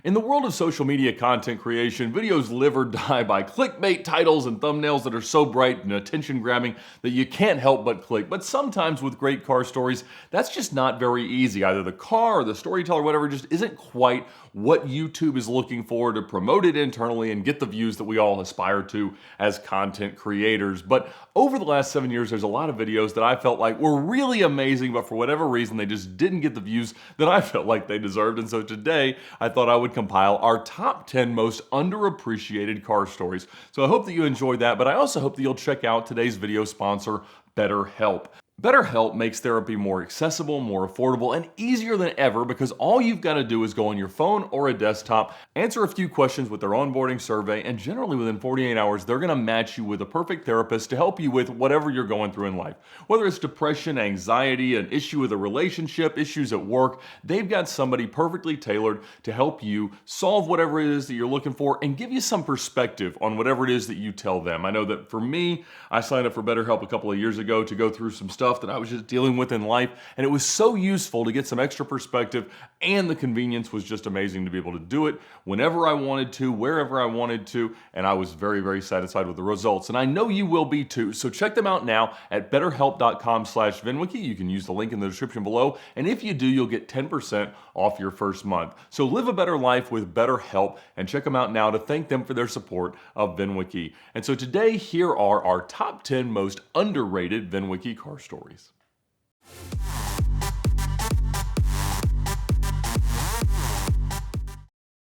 In the world of social media content creation, videos live or die by clickbait titles and thumbnails that are so bright and attention grabbing that you can't help but click. But sometimes with great car stories, that's just not very easy. Either the car or the storyteller, whatever, just isn't quite what YouTube is looking for to promote it internally and get the views that we all aspire to as content creators. But over the last 7 years, there's a lot of videos that I felt like were really amazing, but for whatever reason, they just didn't get the views that I felt like they deserved. And so today, I thought I would compile our top 10 most underappreciated car stories. So I hope that you enjoyed that, but I also hope that you'll check out today's video sponsor, BetterHelp. BetterHelp makes therapy more accessible, more affordable, and easier than ever because all you've got to do is go on your phone or a desktop, answer a few questions with their onboarding survey, and generally within 48 hours, they're going to match you with a perfect therapist to help you with whatever you're going through in life. Whether it's depression, anxiety, an issue with a relationship, issues at work, they've got somebody perfectly tailored to help you solve whatever it is that you're looking for and give you some perspective on whatever it is that you tell them. I know that for me, I signed up for BetterHelp a couple of years ago to go through some stuff that I was just dealing with in life, and it was so useful to get some extra perspective, and the convenience was just amazing to be able to do it whenever I wanted to, wherever I wanted to, and I was very, very satisfied with the results. And I know you will be too, so check them out now at betterhelp.com/VINwiki. You can use the link in the description below, and if you do, you'll get 10% off your first month. So live a better life with BetterHelp, and check them out now to thank them for their support of VINwiki. And so today, here are our top 10 most underrated VINwiki car stories.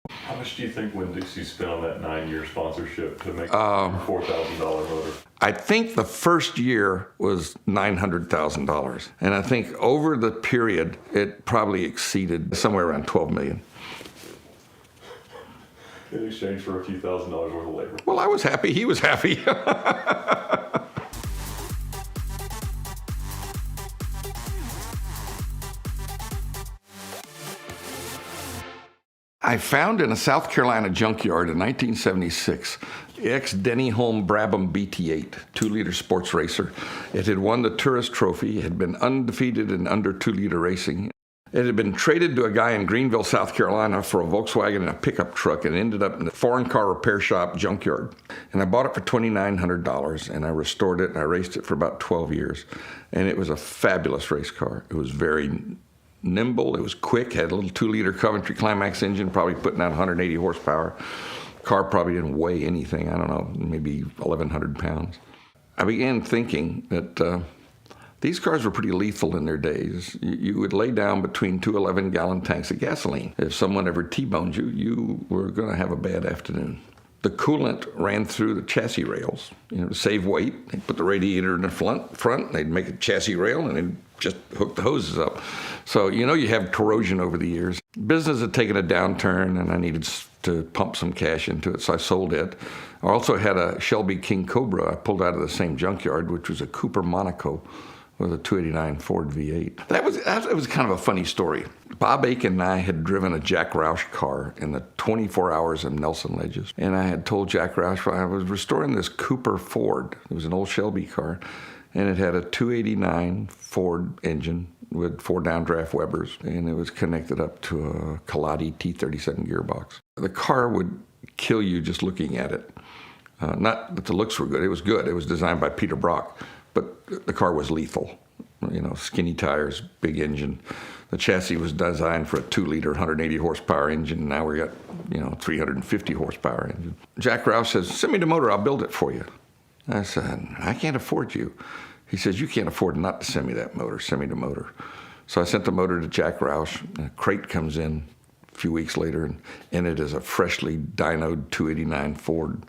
How much do you think Winn-Dixie spent on that 9-year sponsorship to make a $4,000 motor? I think the first year was $900,000. And I think over the period, it probably exceeded somewhere around $12 million. In exchange for a few $1,000s worth of labor. Well, I was happy. He was happy. I found in a South Carolina junkyard in 1976, ex-Denny Holm Brabham BT8, 2-liter sports racer. It had won the Tourist Trophy, had been undefeated in under 2-liter racing. It had been traded to a guy in Greenville, South Carolina for a Volkswagen and a pickup truck and ended up in the foreign car repair shop junkyard. And I bought it for $2,900 and I restored it and I raced it for about 12 years. And it was a fabulous race car. It was very nimble, it was quick, had a little 2-liter Coventry Climax engine, probably putting out 180 horsepower. Car probably didn't weigh anything, I don't know, maybe 1,100 pounds. I began thinking that these cars were pretty lethal in their days. You would lay down between 2 11-gallon tanks of gasoline. If someone ever T-boned you, you were going to have a bad afternoon. The coolant ran through the chassis rails, to save weight. They'd put the radiator in the front, they'd make a chassis rail, and they'd just hook the hoses up. So, you have corrosion over the years. Business had taken a downturn, and I needed to pump some cash into it, so I sold it. I also had a Shelby King Cobra I pulled out of the same junkyard, which was a Cooper Monaco with a 289 Ford V8. That was kind of a funny story. Bob Aiken and I had driven a Jack Roush car in the 24 hours of Nelson Ledges. And I had told Jack Roush I was restoring this Cooper Ford. It was an old Shelby car. And it had a 289 Ford engine with 4 downdraft Webers. And it was connected up to a Kaladi T37 gearbox. The car would kill you just looking at it. Not that the looks were good. It was good. It was designed by Peter Brock. But the car was lethal, skinny tires, big engine. The chassis was designed for a 2-liter, 180 horsepower engine. Now we got, 350 horsepower engine. Jack Roush says, "Send me the motor, I'll build it for you." I said, "I can't afford you." He says, "You can't afford not to send me that motor, send me the motor." So I sent the motor to Jack Roush. A crate comes in a few weeks later, and it is a freshly dynoed 289 Ford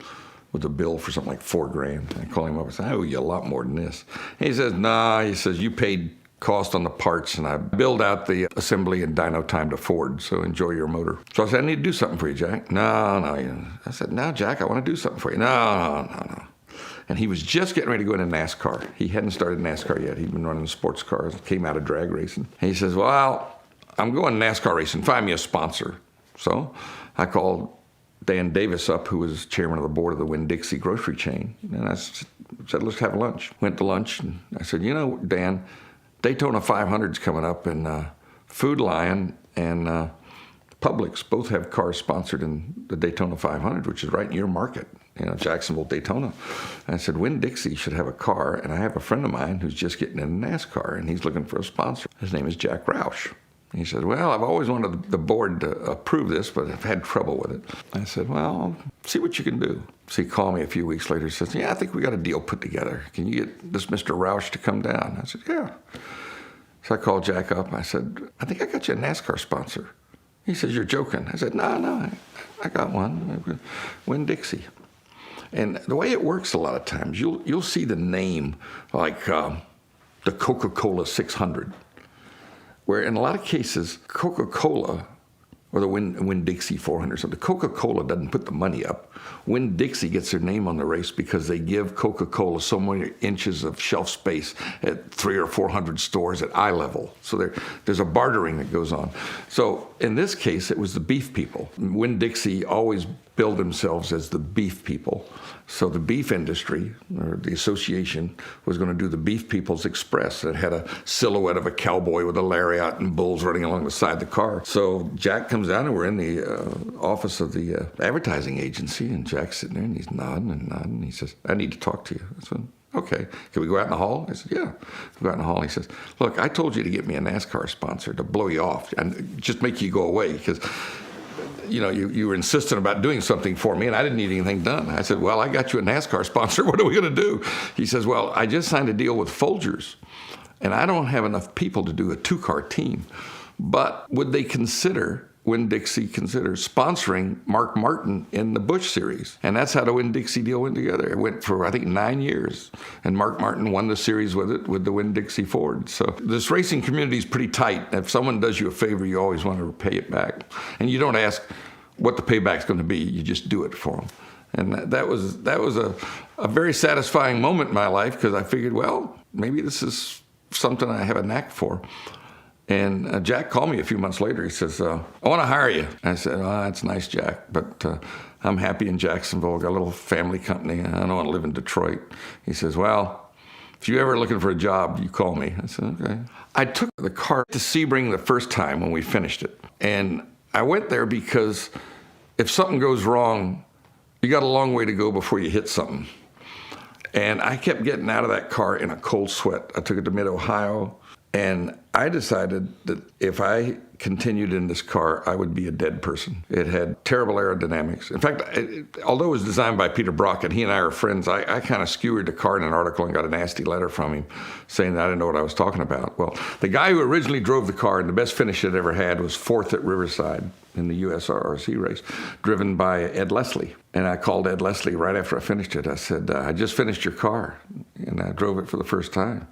with a bill for something like $4,000. I call him up and say, "I owe you a lot more than this." And he says, "Nah," he says, "you paid cost on the parts, and I billed out the assembly and dyno time to Ford, so enjoy your motor." So I said, "I need to do something for you, Jack." No. I said, "No, Jack, I want to do something for you." No. And he was just getting ready to go into NASCAR. He hadn't started NASCAR yet. He'd been running sports cars, came out of drag racing. And he says, "Well, I'm going NASCAR racing. Find me a sponsor." So I called Dan Davis up, who was chairman of the board of the Winn-Dixie grocery chain. And I said, "Let's have lunch." Went to lunch, and I said, "Dan, Daytona 500's coming up, and Food Lion and Publix both have cars sponsored in the Daytona 500, which is right in your market, Jacksonville, Daytona. And I said, Winn-Dixie should have a car, and I have a friend of mine who's just getting into NASCAR, and he's looking for a sponsor. His name is Jack Roush. He said, well, I've always wanted the board to approve this, but I've had trouble with it. I said, well, see what you can do. So he called me a few weeks later and says, yeah, I think we got a deal put together. Can you get this Mr. Roush to come down? I said, yeah. So I called Jack up. I said, I think I got you a NASCAR sponsor. He says, you're joking. I said, no, I got one. Winn-Dixie. And the way it works a lot of times, you'll see the name like the Coca-Cola 600. Where in a lot of cases, Coca-Cola, or the Winn-Dixie 400, so the Coca-Cola doesn't put the money up. Winn-Dixie gets their name on the race because they give Coca-Cola so many inches of shelf space at 300 or 400 stores at eye level. So there's a bartering that goes on. So in this case, it was the beef people. Winn-Dixie always billed themselves as the beef people. So the beef industry, or the association, was going to do the Beef People's Express. It had a silhouette of a cowboy with a lariat and bulls running along the side of the car. So Jack comes down, and we're in the office of the advertising agency, and Jack's sitting there, and he's nodding and nodding. He says, I need to talk to you. I said, okay. Can we go out in the hall? I said, yeah. We go out in the hall. He says, look, I told you to get me a NASCAR sponsor to blow you off and just make you go away because you were insistent about doing something for me, and I didn't need anything done. I said, well, I got you a NASCAR sponsor. What are we going to do? He says, well, I just signed a deal with Folgers, and I don't have enough people to do a two-car team. But would they Winn-Dixie consider sponsoring Mark Martin in the Busch Series? And that's how the Winn-Dixie deal went together. It went for, I think, 9 years. And Mark Martin won the series with it, with the Winn-Dixie Ford. So this racing community is pretty tight. If someone does you a favor, you always want to repay it back. And you don't ask what the payback's going to be. You just do it for them. And that was a very satisfying moment in my life because I figured, well, maybe this is something I have a knack for. And Jack called me a few months later. He says, I want to hire you. I said, oh, that's nice, Jack, but I'm happy in Jacksonville. Got a little family company. I don't want to live in Detroit. He says, well, if you're ever looking for a job, you call me. I said, okay. I took the car to Sebring the first time when we finished it. And I went there because if something goes wrong, you got a long way to go before you hit something. And I kept getting out of that car in a cold sweat. I took it to Mid-Ohio. And I decided that if I continued in this car, I would be a dead person. It had terrible aerodynamics. In fact, although it was designed by Peter Brock, and he and I are friends, I kind of skewered the car in an article and got a nasty letter from him saying that I didn't know what I was talking about. Well, the guy who originally drove the car and the best finish it ever had was fourth at Riverside in the USRC race, driven by Ed Leslie. And I called Ed Leslie right after I finished it. I said, I just finished your car, and I drove it for the first time.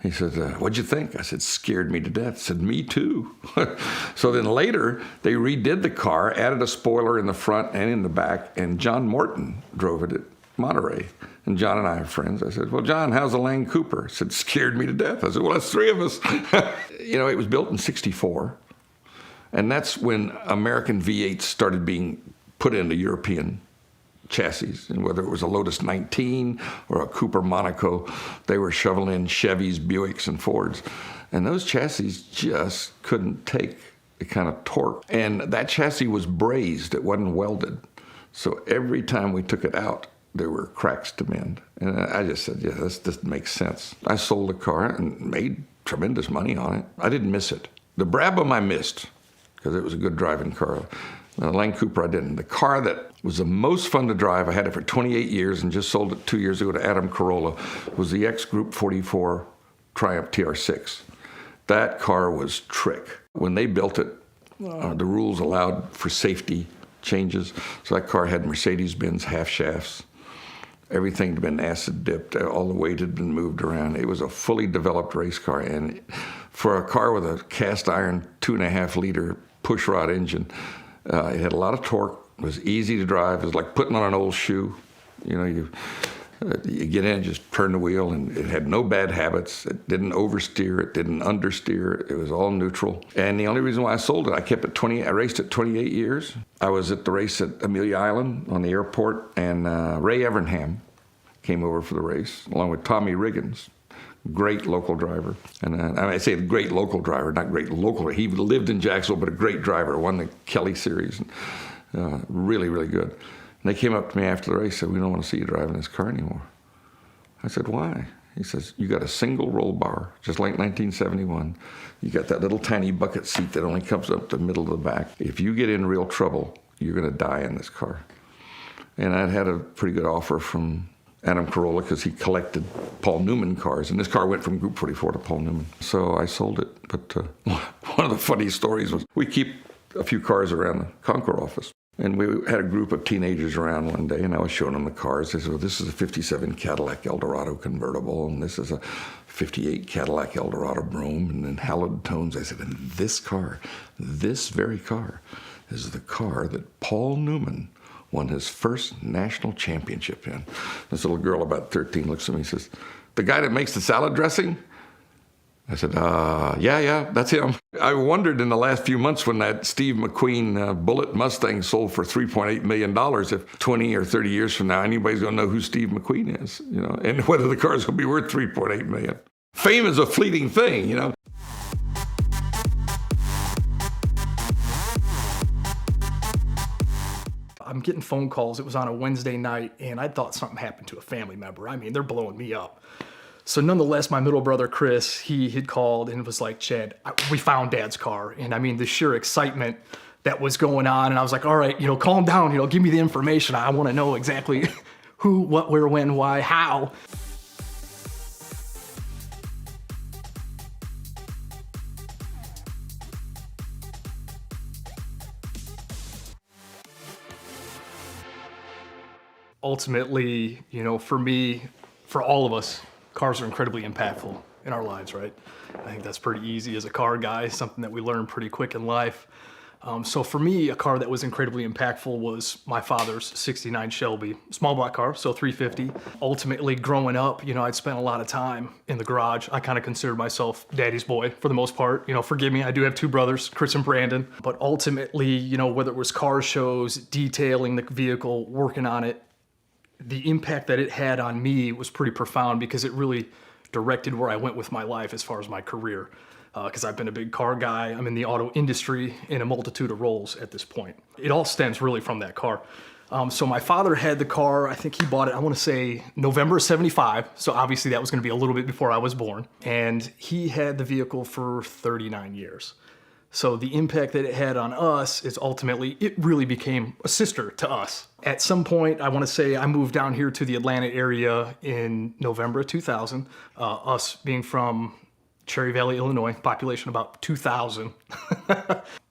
He said, what'd you think? I said, scared me to death. I said, me too. So then later, they redid the car, added a spoiler in the front and in the back, and John Morton drove it at Monterey. And John and I are friends. I said, well, John, how's the Lang Cooper? He said, scared me to death. I said, well, that's three of us. It was built in 1964. And that's when American V8s started being put into European chassis, and whether it was a Lotus 19 or a Cooper Monaco, they were shoveling in Chevys, Buicks, and Fords. And those chassis just couldn't take the kind of torque. And that chassis was brazed, it wasn't welded. So every time we took it out, there were cracks to mend. And I just said, yeah, this makes sense. I sold the car and made tremendous money on it. I didn't miss it. The Brabham I missed, because it was a good driving car. The Lang Cooper I didn't. The car that was the most fun to drive, I had it for 28 years and just sold it 2 years ago to Adam Carolla, was the X Group 44 Triumph TR6. That car was trick. When they built it, the rules allowed for safety changes. So that car had Mercedes-Benz half shafts. Everything had been acid dipped. All the weight had been moved around. It was a fully developed race car. And for a car with a cast iron 2.5-liter pushrod engine, it had a lot of torque. It was easy to drive. It was like putting on an old shoe. You get in, just turn the wheel, and it had no bad habits. It didn't oversteer. It didn't understeer. It was all neutral. And the only reason why I sold it, I raced it 28 years. I was at the race at Amelia Island on the airport, and Ray Evernham came over for the race, along with Tommy Riggins. Great local driver. And I say great local driver, not great local. He lived in Jacksonville, but a great driver, won the Kelly Series. Really, really good. And they came up to me after the race and said, "We don't want to see you driving this car anymore." I said, "Why?" He says, "You got a single roll bar, just like 1971. You got that little tiny bucket seat that only comes up the middle of the back. If you get in real trouble, you're going to die in this car." And I'd had a pretty good offer from Adam Carolla because he collected Paul Newman cars, and this car went from Group 44 to Paul Newman. So I sold it. But one of the funny stories was we keep a few cars around the Concours office. And we had a group of teenagers around one day, and I was showing them the cars. They said, "Well, this is a 57 Cadillac Eldorado convertible, and this is a 58 Cadillac Eldorado Brougham," and in hallowed tones I said, "And this car, this very car, is the car that Paul Newman won his first national championship in." This little girl, about 13, looks at me and says, "The guy that makes the salad dressing?" I said, yeah, that's him. I wondered in the last few months when that Steve McQueen Bullitt Mustang sold for $3.8 million, if 20 or 30 years from now, anybody's going to know who Steve McQueen is, and whether the car's going to be worth $3.8 million. Fame is a fleeting thing, I'm getting phone calls. It was on a Wednesday night, and I thought something happened to a family member. I mean, they're blowing me up. So nonetheless, my middle brother, Chris, he had called and was like, "Chad, we found Dad's car." And I mean, the sheer excitement that was going on. And I was like, "All right, calm down, give me the information. I want to know exactly who, what, where, when, why, how." Ultimately, for me, for all of us, cars are incredibly impactful in our lives, right? I think that's pretty easy as a car guy, something that we learn pretty quick in life. So for me, a car that was incredibly impactful was my father's 69 Shelby, small block car, so 350. Ultimately, growing up, I'd spent a lot of time in the garage. I kind of considered myself daddy's boy for the most part. Forgive me, I do have two brothers, Chris and Brandon. But ultimately, whether it was car shows, detailing the vehicle, working on it, the impact that it had on me was pretty profound because it really directed where I went with my life as far as my career. Because I've been a big car guy. I'm in the auto industry in a multitude of roles at this point. It all stems really from that car. So my father had the car. I think he bought it, I want to say November of 75. So obviously that was going to be a little bit before I was born. And he had the vehicle for 39 years. So the impact that it had on us is ultimately, it really became a sister to us. At some point, I want to say I moved down here to the Atlanta area in November of 2000. Us being from Cherry Valley, Illinois, population about 2,000.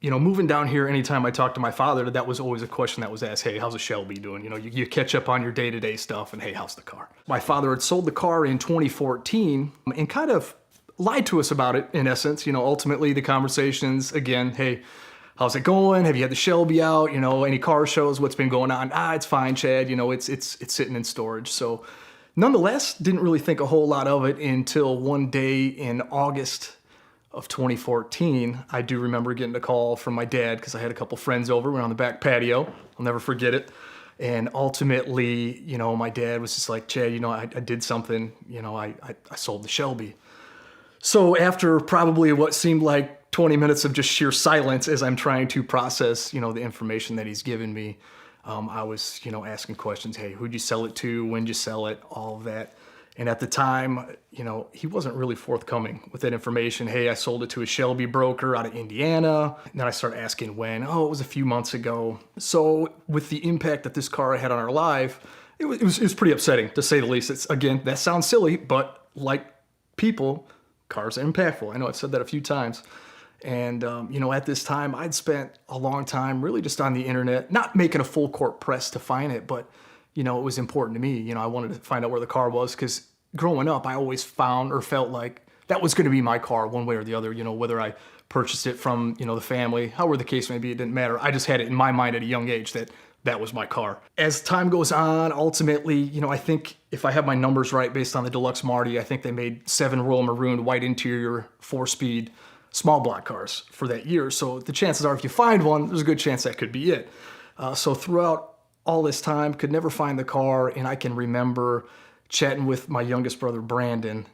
Moving down here, anytime I talked to my father, that was always a question that was asked, "Hey, how's a Shelby doing?" You catch up on your day-to-day stuff and, "Hey, how's the car?" My father had sold the car in 2014 and kind of lied to us about it, in essence. Ultimately the conversations, again, "Hey, how's it going? Have you had the Shelby out? Any car shows? What's been going on?" "It's fine, Chad. It's sitting in storage." So nonetheless, didn't really think a whole lot of it until one day in August of 2014. I do remember getting a call from my dad because I had a couple friends over. We were on the back patio. I'll never forget it. And ultimately, my dad was just like, "Chad, I did something. I sold the Shelby." So after probably what seemed like 20 minutes of just sheer silence as I'm trying to process, the information that he's given me, I was, asking questions. "Hey, who'd you sell it to? When'd you sell it?" All of that. And at the time, he wasn't really forthcoming with that information. "Hey, I sold it to a Shelby broker out of Indiana." And then I started asking when. "Oh, it was a few months ago." So with the impact that this car had on our life, it was pretty upsetting, to say the least. It's, again, that sounds silly, but like people, cars are impactful. I know I've said that a few times. And, at this time, I'd spent a long time really just on the internet, not making a full court press to find it, but, it was important to me. I wanted to find out where the car was because growing up, I always found or felt like that was going to be my car one way or the other, whether I purchased it from, the family, however the case may be, it didn't matter. I just had it in my mind at a young age that was my car. As time goes on, ultimately, I think if I have my numbers right based on the Deluxe Marty, I think they made 7 Royal Maroon white interior 4-speed small block cars for that year. So the chances are if you find one, there's a good chance that could be it. So throughout all this time, could never find the car. And I can remember chatting with my youngest brother, Brandon,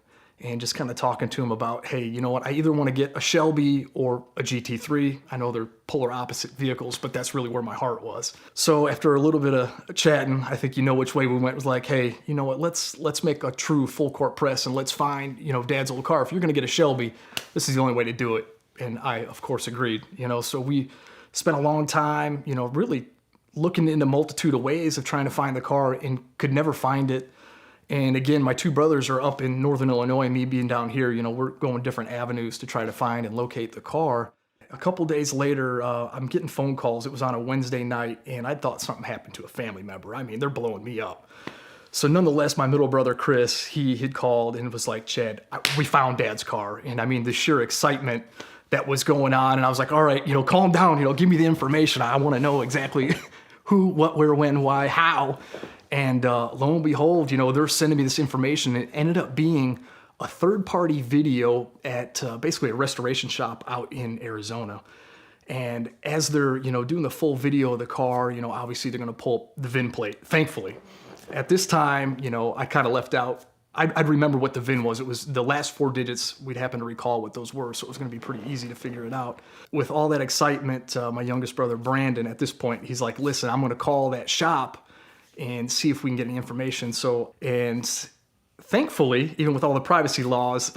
and just kind of talking to him about, hey, you know what, I either want to get a Shelby or a GT3. I know they're polar opposite vehicles, but that's really where my heart was. So after a little bit of chatting, I think you know which way we went. It was like, hey, you know what, let's make a true full court press and let's find, Dad's old car. If you're going to get a Shelby, this is the only way to do it. And I, of course, agreed. So we spent a long time, really looking into a multitude of ways of trying to find the car and could never find it. And again, my two brothers are up in Northern Illinois, me being down here, we're going different avenues to try to find and locate the car. A couple days later, I'm getting phone calls. It was on a Wednesday night, and I thought something happened to a family member. I mean, they're blowing me up. So nonetheless, my middle brother, Chris, he had called and was like, Chad, we found Dad's car. And I mean, the sheer excitement that was going on. And I was like, all right, calm down, give me the information. I want to know exactly who, what, where, when, why, how. And lo and behold, they're sending me this information. It ended up being a third-party video at basically a restoration shop out in Arizona. And as they're, doing the full video of the car, obviously they're going to pull up the VIN plate, thankfully. At this time, I kind of left out, I'd remember what the VIN was. It was the last 4 digits. We'd happen to recall what those were, so it was going to be pretty easy to figure it out. With all that excitement, my youngest brother, Brandon, at this point, he's like, listen, I'm going to call that shop and see if we can get any information. And thankfully, even with all the privacy laws,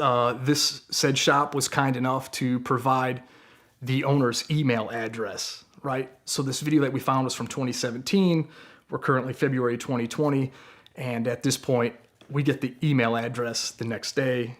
this said shop was kind enough to provide the owner's email address, right? So this video that we found was from 2017. We're currently February 2020. And at this point, we get the email address the next day.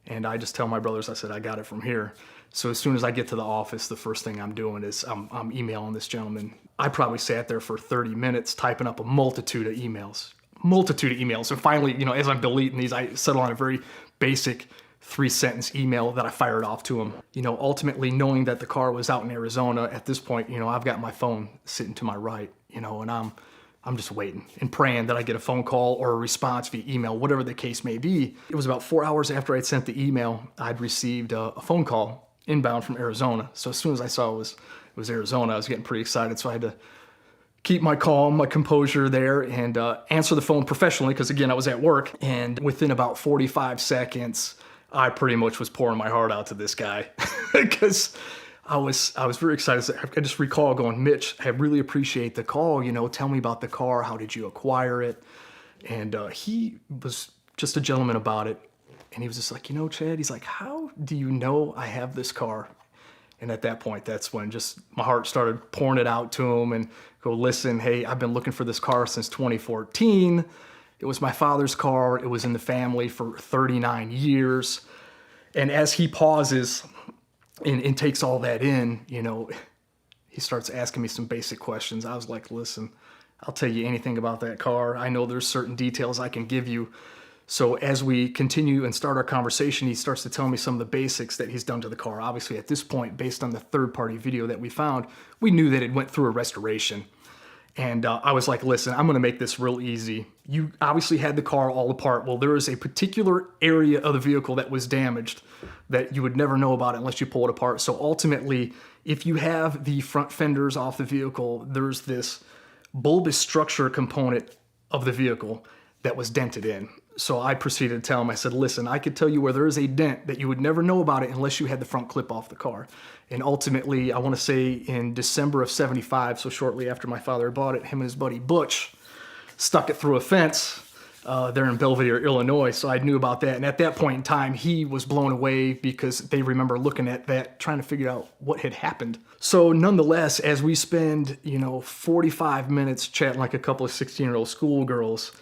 And I just tell my brothers, I said, I got it from here. So as soon as I get to the office, the first thing I'm doing is I'm emailing this gentleman. I probably sat there for 30 minutes typing up a multitude of emails. And finally, as I'm deleting these, I settle on a very basic 3-sentence email that I fired off to him. Ultimately knowing that the car was out in Arizona, at this point, I've got my phone sitting to my right, and I'm just waiting and praying that I get a phone call or a response via email, whatever the case may be. It was about 4 hours after I'd sent the email, I'd received a phone call inbound from Arizona. So as soon as I saw it was Arizona, I was getting pretty excited. So I had to keep my calm, my composure there, and answer the phone professionally, because again, I was at work. And within about 45 seconds, I pretty much was pouring my heart out to this guy because I was very excited. I just recall going, Mitch, I really appreciate the call. Tell me about the car. How did you acquire it? And he was just a gentleman about it. And he was just like, Chad, he's like, how do you know I have this car? And at that point, that's when just my heart started pouring it out to him and go, listen, hey, I've been looking for this car since 2014. It was my father's car. It was in the family for 39 years. And as he pauses and takes all that in, he starts asking me some basic questions. I was like, listen, I'll tell you anything about that car. I know there's certain details I can give you. So as we continue and start our conversation, he starts to tell me some of the basics that he's done to the car. Obviously, at this point, based on the third-party video that we found, we knew that it went through a restoration. And I was like, listen, I'm going to make this real easy. You obviously had the car all apart. Well, there is a particular area of the vehicle that was damaged that you would never know about unless you pull it apart. So ultimately, if you have the front fenders off the vehicle, there's this bulbous structure component of the vehicle that was dented in. So I proceeded to tell him, I said, listen, I could tell you where there is a dent that you would never know about it unless you had the front clip off the car. And ultimately, I want to say in December of 75, so shortly after my father bought it, him and his buddy Butch stuck it through a fence there in Belvidere, Illinois. So I knew about that. And at that point in time, he was blown away because they remember looking at that, trying to figure out what had happened. So nonetheless, as we spend, 45 minutes chatting like a couple of 16-year-old schoolgirls,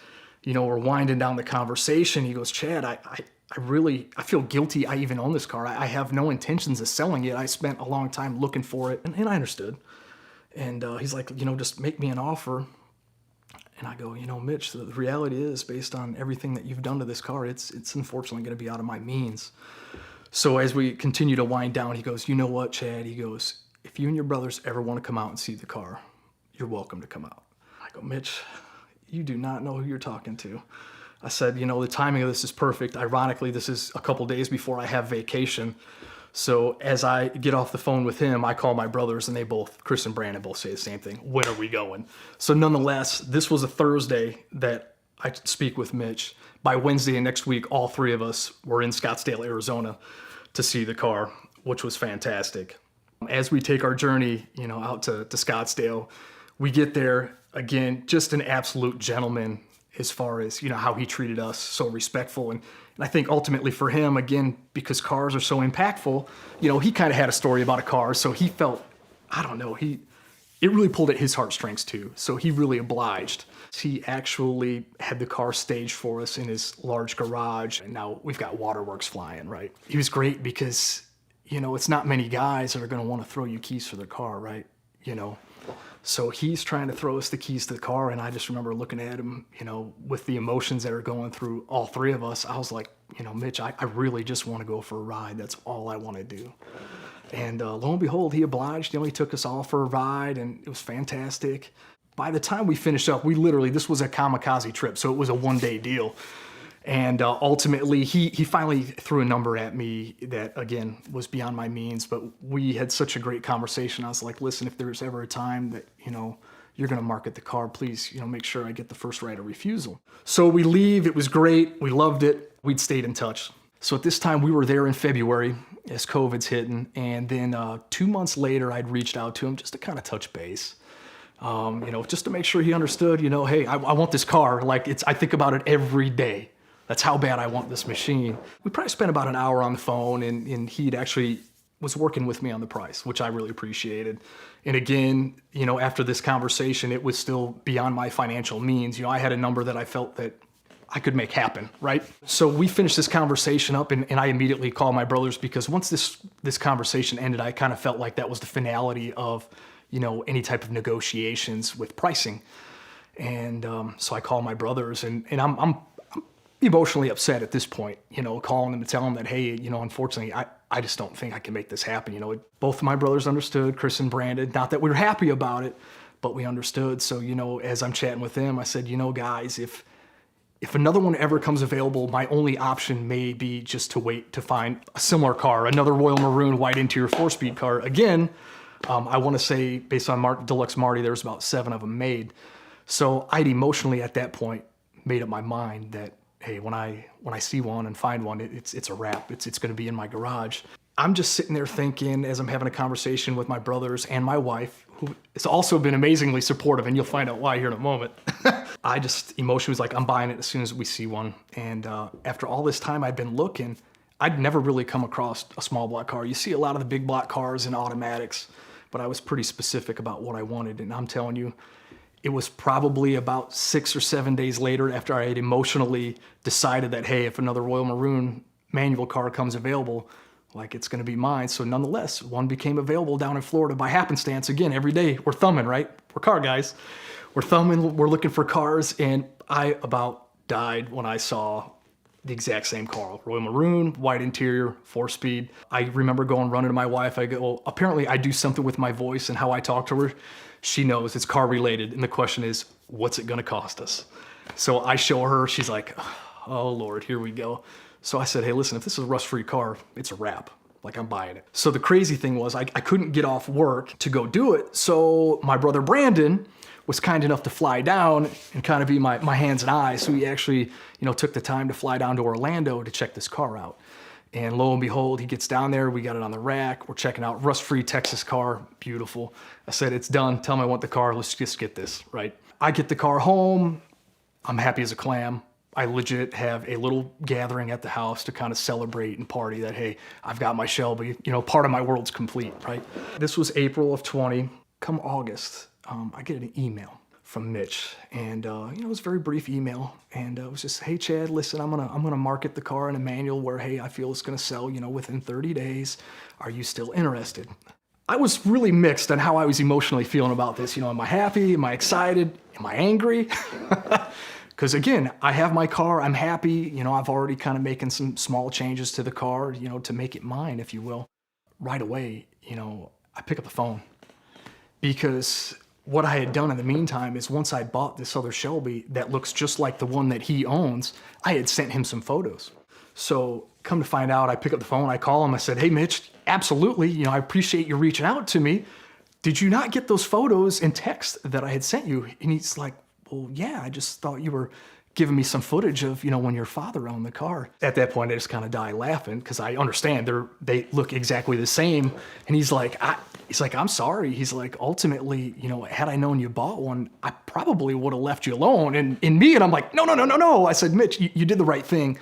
we're winding down the conversation. He goes, Chad, I feel guilty I even own this car. I have no intentions of selling it. I spent a long time looking for it, and I understood. And he's like, just make me an offer. And I go, Mitch, the reality is, based on everything that you've done to this car, it's unfortunately going to be out of my means. So as we continue to wind down, he goes, you know what, Chad? He goes, if you and your brothers ever want to come out and see the car, you're welcome to come out. I go, Mitch, you do not know who you're talking to. I said, the timing of this is perfect. Ironically, this is a couple days before I have vacation. So as I get off the phone with him, I call my brothers, and they both, Chris and Brandon, both say the same thing. When are we going? So nonetheless, this was a Thursday that I speak with Mitch. By Wednesday and next week, all three of us were in Scottsdale, Arizona to see the car, which was fantastic. As we take our journey, out to Scottsdale, we get there, again, just an absolute gentleman as far as, how he treated us, so respectful. And I think ultimately for him, again, because cars are so impactful, he kind of had a story about a car, so he felt, I don't know, it really pulled at his heartstrings too. So he really obliged. He actually had the car staged for us in his large garage. And now we've got waterworks flying, right? He was great because, it's not many guys that are going to want to throw you keys for their car, right? So he's trying to throw us the keys to the car. And I just remember looking at him, with the emotions that are going through all three of us. I was like, Mitch, I really just want to go for a ride. That's all I want to do. And lo and behold, he obliged. He took us all for a ride, and it was fantastic. By the time we finished up, this was a kamikaze trip, so it was a one-day deal. And ultimately, he finally threw a number at me that, again, was beyond my means. But we had such a great conversation. I was like, listen, if there's ever a time that, you're going to market the car, please, make sure I get the first right of refusal. So we leave. It was great. We loved it. We'd stayed in touch. So at this time, we were there in February as COVID's hitting. And then 2 months later, I'd reached out to him just to kind of touch base. Just to make sure he understood, hey, I want this car. I think about it every day. That's how bad I want this machine. We probably spent about an hour on the phone, and he'd actually was working with me on the price, which I really appreciated. And again, after this conversation, it was still beyond my financial means. I had a number that I felt that I could make happen, right? So we finished this conversation up, and I immediately called my brothers, because once this conversation ended, I kind of felt like that was the finality of, any type of negotiations with pricing. And so I called my brothers, and I'm emotionally upset at this point, calling them to tell them that, hey, unfortunately, I just don't think I can make this happen. Both of my brothers understood, Chris and Brandon, not that we were happy about it, but we understood. So, as I'm chatting with them, I said, guys, if another one ever comes available, my only option may be just to wait to find a similar car, another Royal Maroon white interior 4-speed car. Again, I want to say, based on Deluxe Marty, there's about 7 of them made. So I'd emotionally at that point made up my mind that, hey, when I see one and find one, it's a wrap. It's going to be in my garage. I'm just sitting there thinking, as I'm having a conversation with my brothers and my wife, who has also been amazingly supportive, and you'll find out why here in a moment. I just emotionally was like, I'm buying it as soon as we see one. And after all this time I'd been looking, I'd never really come across a small block car. You see a lot of the big block cars and automatics, but I was pretty specific about what I wanted. And I'm telling you, it was probably about 6 or 7 days later, after I had emotionally decided that, hey, if another Royal Maroon manual car comes available, it's going to be mine. So nonetheless, one became available down in Florida by happenstance. Again, every day we're thumbing, right? We're car guys. We're thumbing, we're looking for cars, and I about died when I saw the exact same car. Royal Maroon, white interior, 4-speed. I remember running to my wife. I go, well, apparently I do something with my voice and how I talk to her. She knows it's car related, and the question is, what's it gonna cost us? So I show her, she's like, oh Lord, here we go. So I said, hey, listen, if this is a rust-free car, it's a wrap. I'm buying it. So the crazy thing was I couldn't get off work to go do it. So my brother Brandon was kind enough to fly down and kind of be my hands and eyes. So he actually, took the time to fly down to Orlando to check this car out. And lo and behold, he gets down there. We got it on the rack. We're checking out rust-free Texas car. Beautiful. I said, it's done. Tell him I want the car. Let's just get this, right? I get the car home. I'm happy as a clam. I legit have a little gathering at the house to kind of celebrate and party that, hey, I've got my Shelby. Part of my world's complete, right? This was April of 20. Come August, I get an email from Mitch, and it was a very brief email, and it was just, hey Chad, listen, I'm gonna market the car in a manual where, hey, I feel it's gonna sell, within 30 days. Are you still interested? I was really mixed on how I was emotionally feeling about this. Am I happy? Am I excited? Am I angry? Because again, I have my car. I'm happy. I've already kind of making some small changes to the car, to make it mine, if you will. Right away, I pick up the phone, because what I had done in the meantime is, once I bought this other Shelby that looks just like the one that he owns, I had sent him some photos. So come to find out, I pick up the phone, I call him, I said, hey Mitch, absolutely, I appreciate you reaching out to me. Did you not get those photos and text that I had sent you? And he's like, well, yeah, I just thought you were, giving me some footage of, when your father owned the car. At that point, I just kind of die laughing because I understand they look exactly the same. And he's like, I'm sorry. He's like, ultimately, had I known you bought one, I probably would have left you alone. And I'm like, no. I said, Mitch, you did the right thing.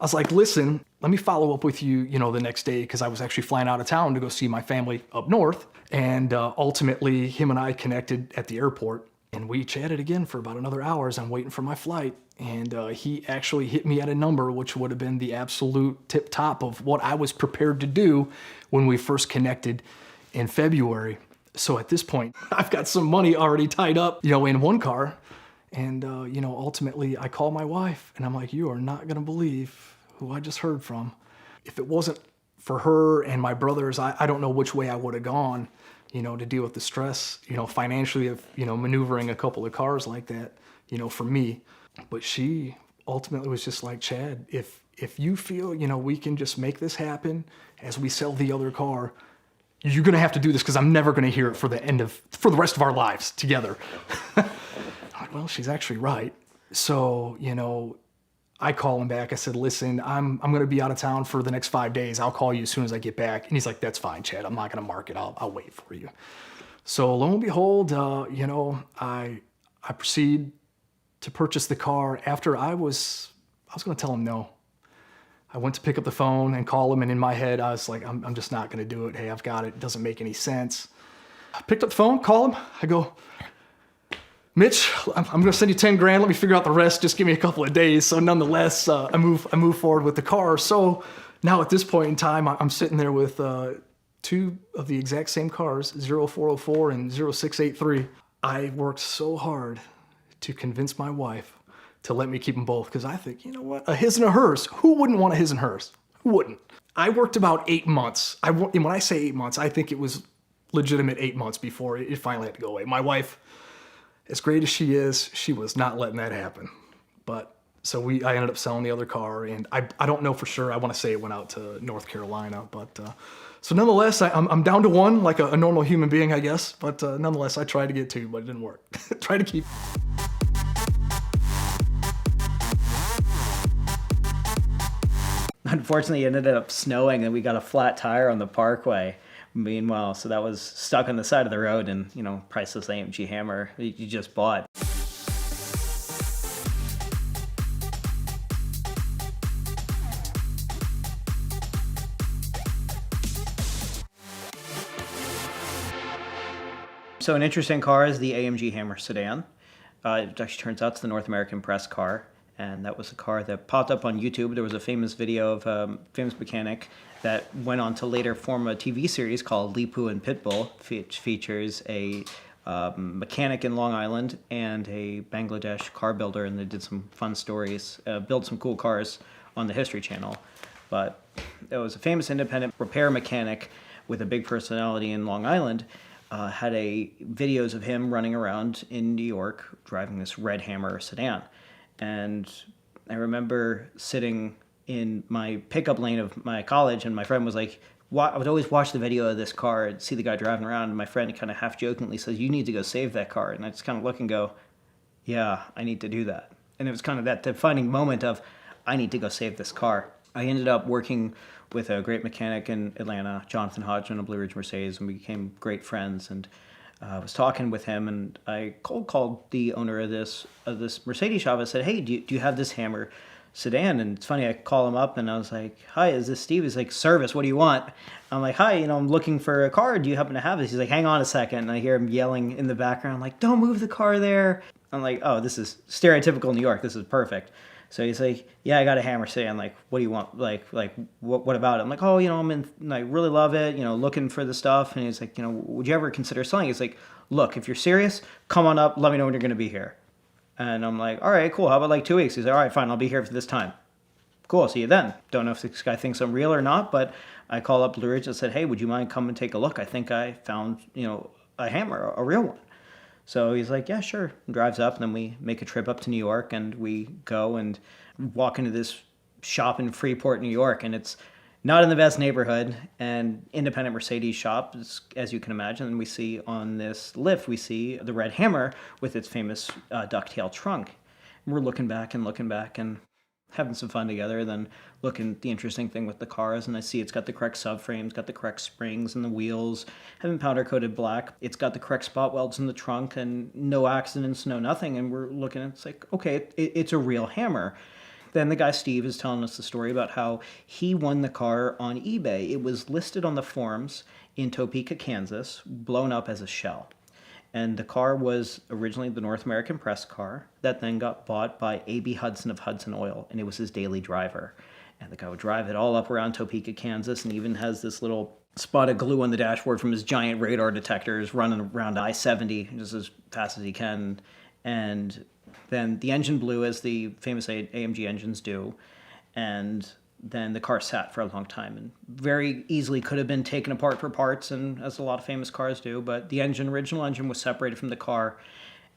I was like, listen, let me follow up with you, the next day, because I was actually flying out of town to go see my family up north. And ultimately, him and I connected at the airport. And we chatted again for about another hour as I'm waiting for my flight. And he actually hit me at a number which would have been the absolute tip top of what I was prepared to do when we first connected in February. So at this point, I've got some money already tied up, in one car. And, ultimately I call my wife and I'm like, you are not going to believe who I just heard from. If it wasn't for her and my brothers, I don't know which way I would have gone, to deal with the stress, financially of, maneuvering a couple of cars like that, for me. But she ultimately was just like, Chad, if you feel, we can just make this happen as we sell the other car, you're going to have to do this because I'm never going to hear it for the rest of our lives together. I'm like, well, she's actually right. So, I call him back. I said, listen, I'm going to be out of town for the next 5 days. I'll call you as soon as I get back. And he's like, that's fine, Chad. I'm not going to mark it. I'll wait for you. So lo and behold, I proceed to purchase the car after I was going to tell him no. I went to pick up the phone and call him. And in my head, I was like, I'm just not going to do it. Hey, I've got it. It doesn't make any sense. I picked up the phone, call him. I go, Mitch, I'm going to send you 10 grand. Let me figure out the rest. Just give me a couple of days. So nonetheless, I move forward with the car. So now at this point in time, I'm sitting there with two of the exact same cars, 0404 and 0683. I worked so hard to convince my wife to let me keep them both because I think, you know what, a his and a hers. Who wouldn't want a his and hers? Who wouldn't? I worked about 8 months. And when I say 8 months, I think it was legitimate 8 months before it finally had to go away. My wife, as great as she is, she was not letting that happen. But so I ended up selling the other car, and I don't know for sure. I want to say it went out to North Carolina, but so nonetheless, I'm down to one, like a normal human being, I guess. But nonetheless, I tried to get two, but it didn't work. Try to keep. Unfortunately, it ended up snowing, and we got a flat tire on the parkway. Meanwhile, so that was stuck on the side of the road, and priceless AMG Hammer you just bought. So an interesting car is the AMG Hammer sedan. It actually turns out it's the North American press car, and that was a car that popped up on YouTube. There was a famous video of a famous mechanic that went on to later form a TV series called Leepu and Pitbull, which features a mechanic in Long Island and a Bangladesh car builder, and they did some fun stories, built some cool cars on the History Channel. But it was a famous independent repair mechanic with a big personality in Long Island. Had videos of him running around in New York driving this red Hammer sedan. And I remember sitting in my pickup lane of my college, and my friend was like, I would always watch the video of this car and see the guy driving around, and my friend kind of half jokingly says, you need to go save that car. And I just kind of look and go, yeah, I need to do that. And it was kind of that defining moment of, I need to go save this car. I ended up working with a great mechanic in Atlanta, Jonathan Hodgman of Blue Ridge Mercedes, and we became great friends. And I was talking with him, and I cold called the owner of this Mercedes shop. I said, hey, do you have this Hammer sedan? And it's funny, I call him up and I was like, hi, is this Steve? He's like, service, what do you want? I'm like, hi, I'm looking for a car. Do you happen to have this? He's like, hang on a second. And I hear him yelling in the background, like, don't move the car there. I'm like, oh, this is stereotypical New York. This is perfect. So he's like, yeah, I got a Hammer sedan. Like, what do you want? Like, what about it? I'm like, oh, I'm in, like, really love it, looking for the stuff. And he's like, would you ever consider selling? He's like, look, if you're serious, come on up. Let me know when you're going to be here. And I'm like, all right, cool. How about like 2 weeks? He's like, all right, fine. I'll be here for this time. Cool. See you then. Don't know if this guy thinks I'm real or not, but I call up Blue Ridge and said, hey, would you mind coming and take a look? I think I found, a Hammer, a real one. So he's like, yeah, sure. And drives up, and then we make a trip up to New York, and we go and walk into this shop in Freeport, New York, and it's not in the best neighborhood, and independent Mercedes shop, as you can imagine. And we see on this lift, we see the red Hammer with its famous ducktail trunk. We're looking back and having some fun together. Then looking at the interesting thing with the cars, and I see it's got the correct subframes, got the correct springs and the wheels, have been powder coated black. It's got the correct spot welds in the trunk and no accidents, no nothing. And we're looking at it's like, okay, it's a real hammer. Then the guy Steve is telling us the story about how he won the car on eBay. It was listed on the forums in Topeka, Kansas, blown up as a shell. And the car was originally the North American press car that then got bought by A.B. Hudson of Hudson Oil, and it was his daily driver. And the guy would drive it all up around Topeka, Kansas, and even has this little spot of glue on the dashboard from his giant radar detectors running around I-70 just as fast as he can. And then the engine blew, as the famous AMG engines do, and then the car sat for a long time and very easily could have been taken apart for parts, and as a lot of famous cars do, but the original engine was separated from the car,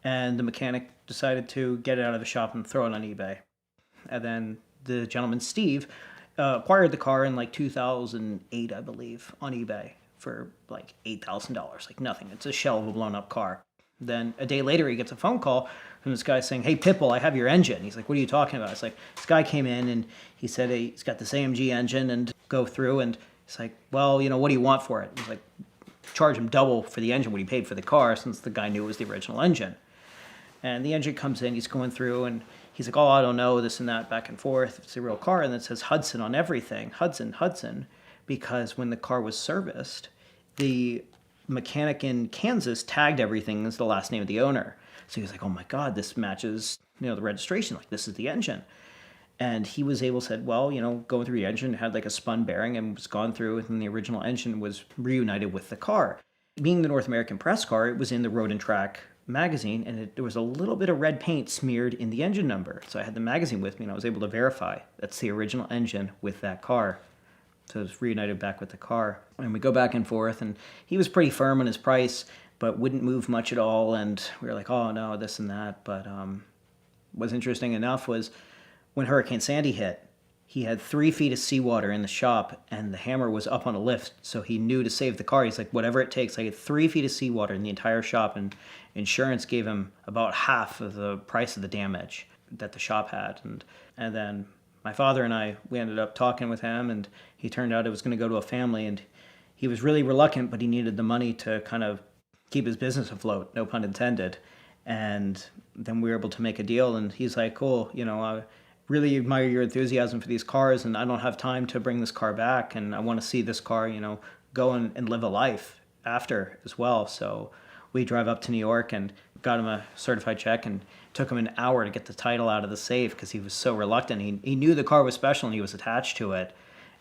and the mechanic decided to get it out of the shop and throw it on eBay. And then the gentleman, Steve, acquired the car in like 2008, I believe, on eBay for like $8,000, like nothing. It's a shell of a blown up car. Then a day later, he gets a phone call from this guy saying, "Hey, Pitbull, I have your engine." He's like, "What are you talking about?" It's like, this guy came in and he said, "Hey, he's got this AMG engine," and go through, and he's like, "Well, what do you want for it?" He's like, charge him double for the engine what he paid for the car, since the guy knew it was the original engine. And the engine comes in, he's going through, and he's like, "Oh, I don't know, this and that, back and forth. It's a real car." And it says Hudson on everything. Hudson, because when the car was serviced, the mechanic in Kansas tagged everything as the last name of the owner. So he was like, "Oh my God, this matches, the registration. Like, this is the engine." And he was able to said, well, going through the engine, had like a spun bearing and was gone through, and the original engine was reunited with the car. Being the North American press car, it was in the Road and Track magazine, and there was a little bit of red paint smeared in the engine number. So I had the magazine with me, and I was able to verify that's the original engine with that car. So it was reunited back with the car. And we go back and forth, and he was pretty firm on his price, but wouldn't move much at all. And we were like, "Oh no, this and that." But what's interesting enough was when Hurricane Sandy hit, he had 3 feet of seawater in the shop, and the hammer was up on a lift. So he knew to save the car. He's like, whatever it takes. I had 3 feet of seawater in the entire shop, and insurance gave him about half of the price of the damage that the shop had. And then my father and I, we ended up talking with him, and he turned out it was going to go to a family, and he was really reluctant, but he needed the money to kind of keep his business afloat, no pun intended. And then we were able to make a deal, and he's like, "Cool, I really admire your enthusiasm for these cars, and I don't have time to bring this car back, and I want to see this car, go and live a life after as well." So we drive up to New York and got him a certified check, and took him an hour to get the title out of the safe because he was so reluctant. He knew the car was special and he was attached to it.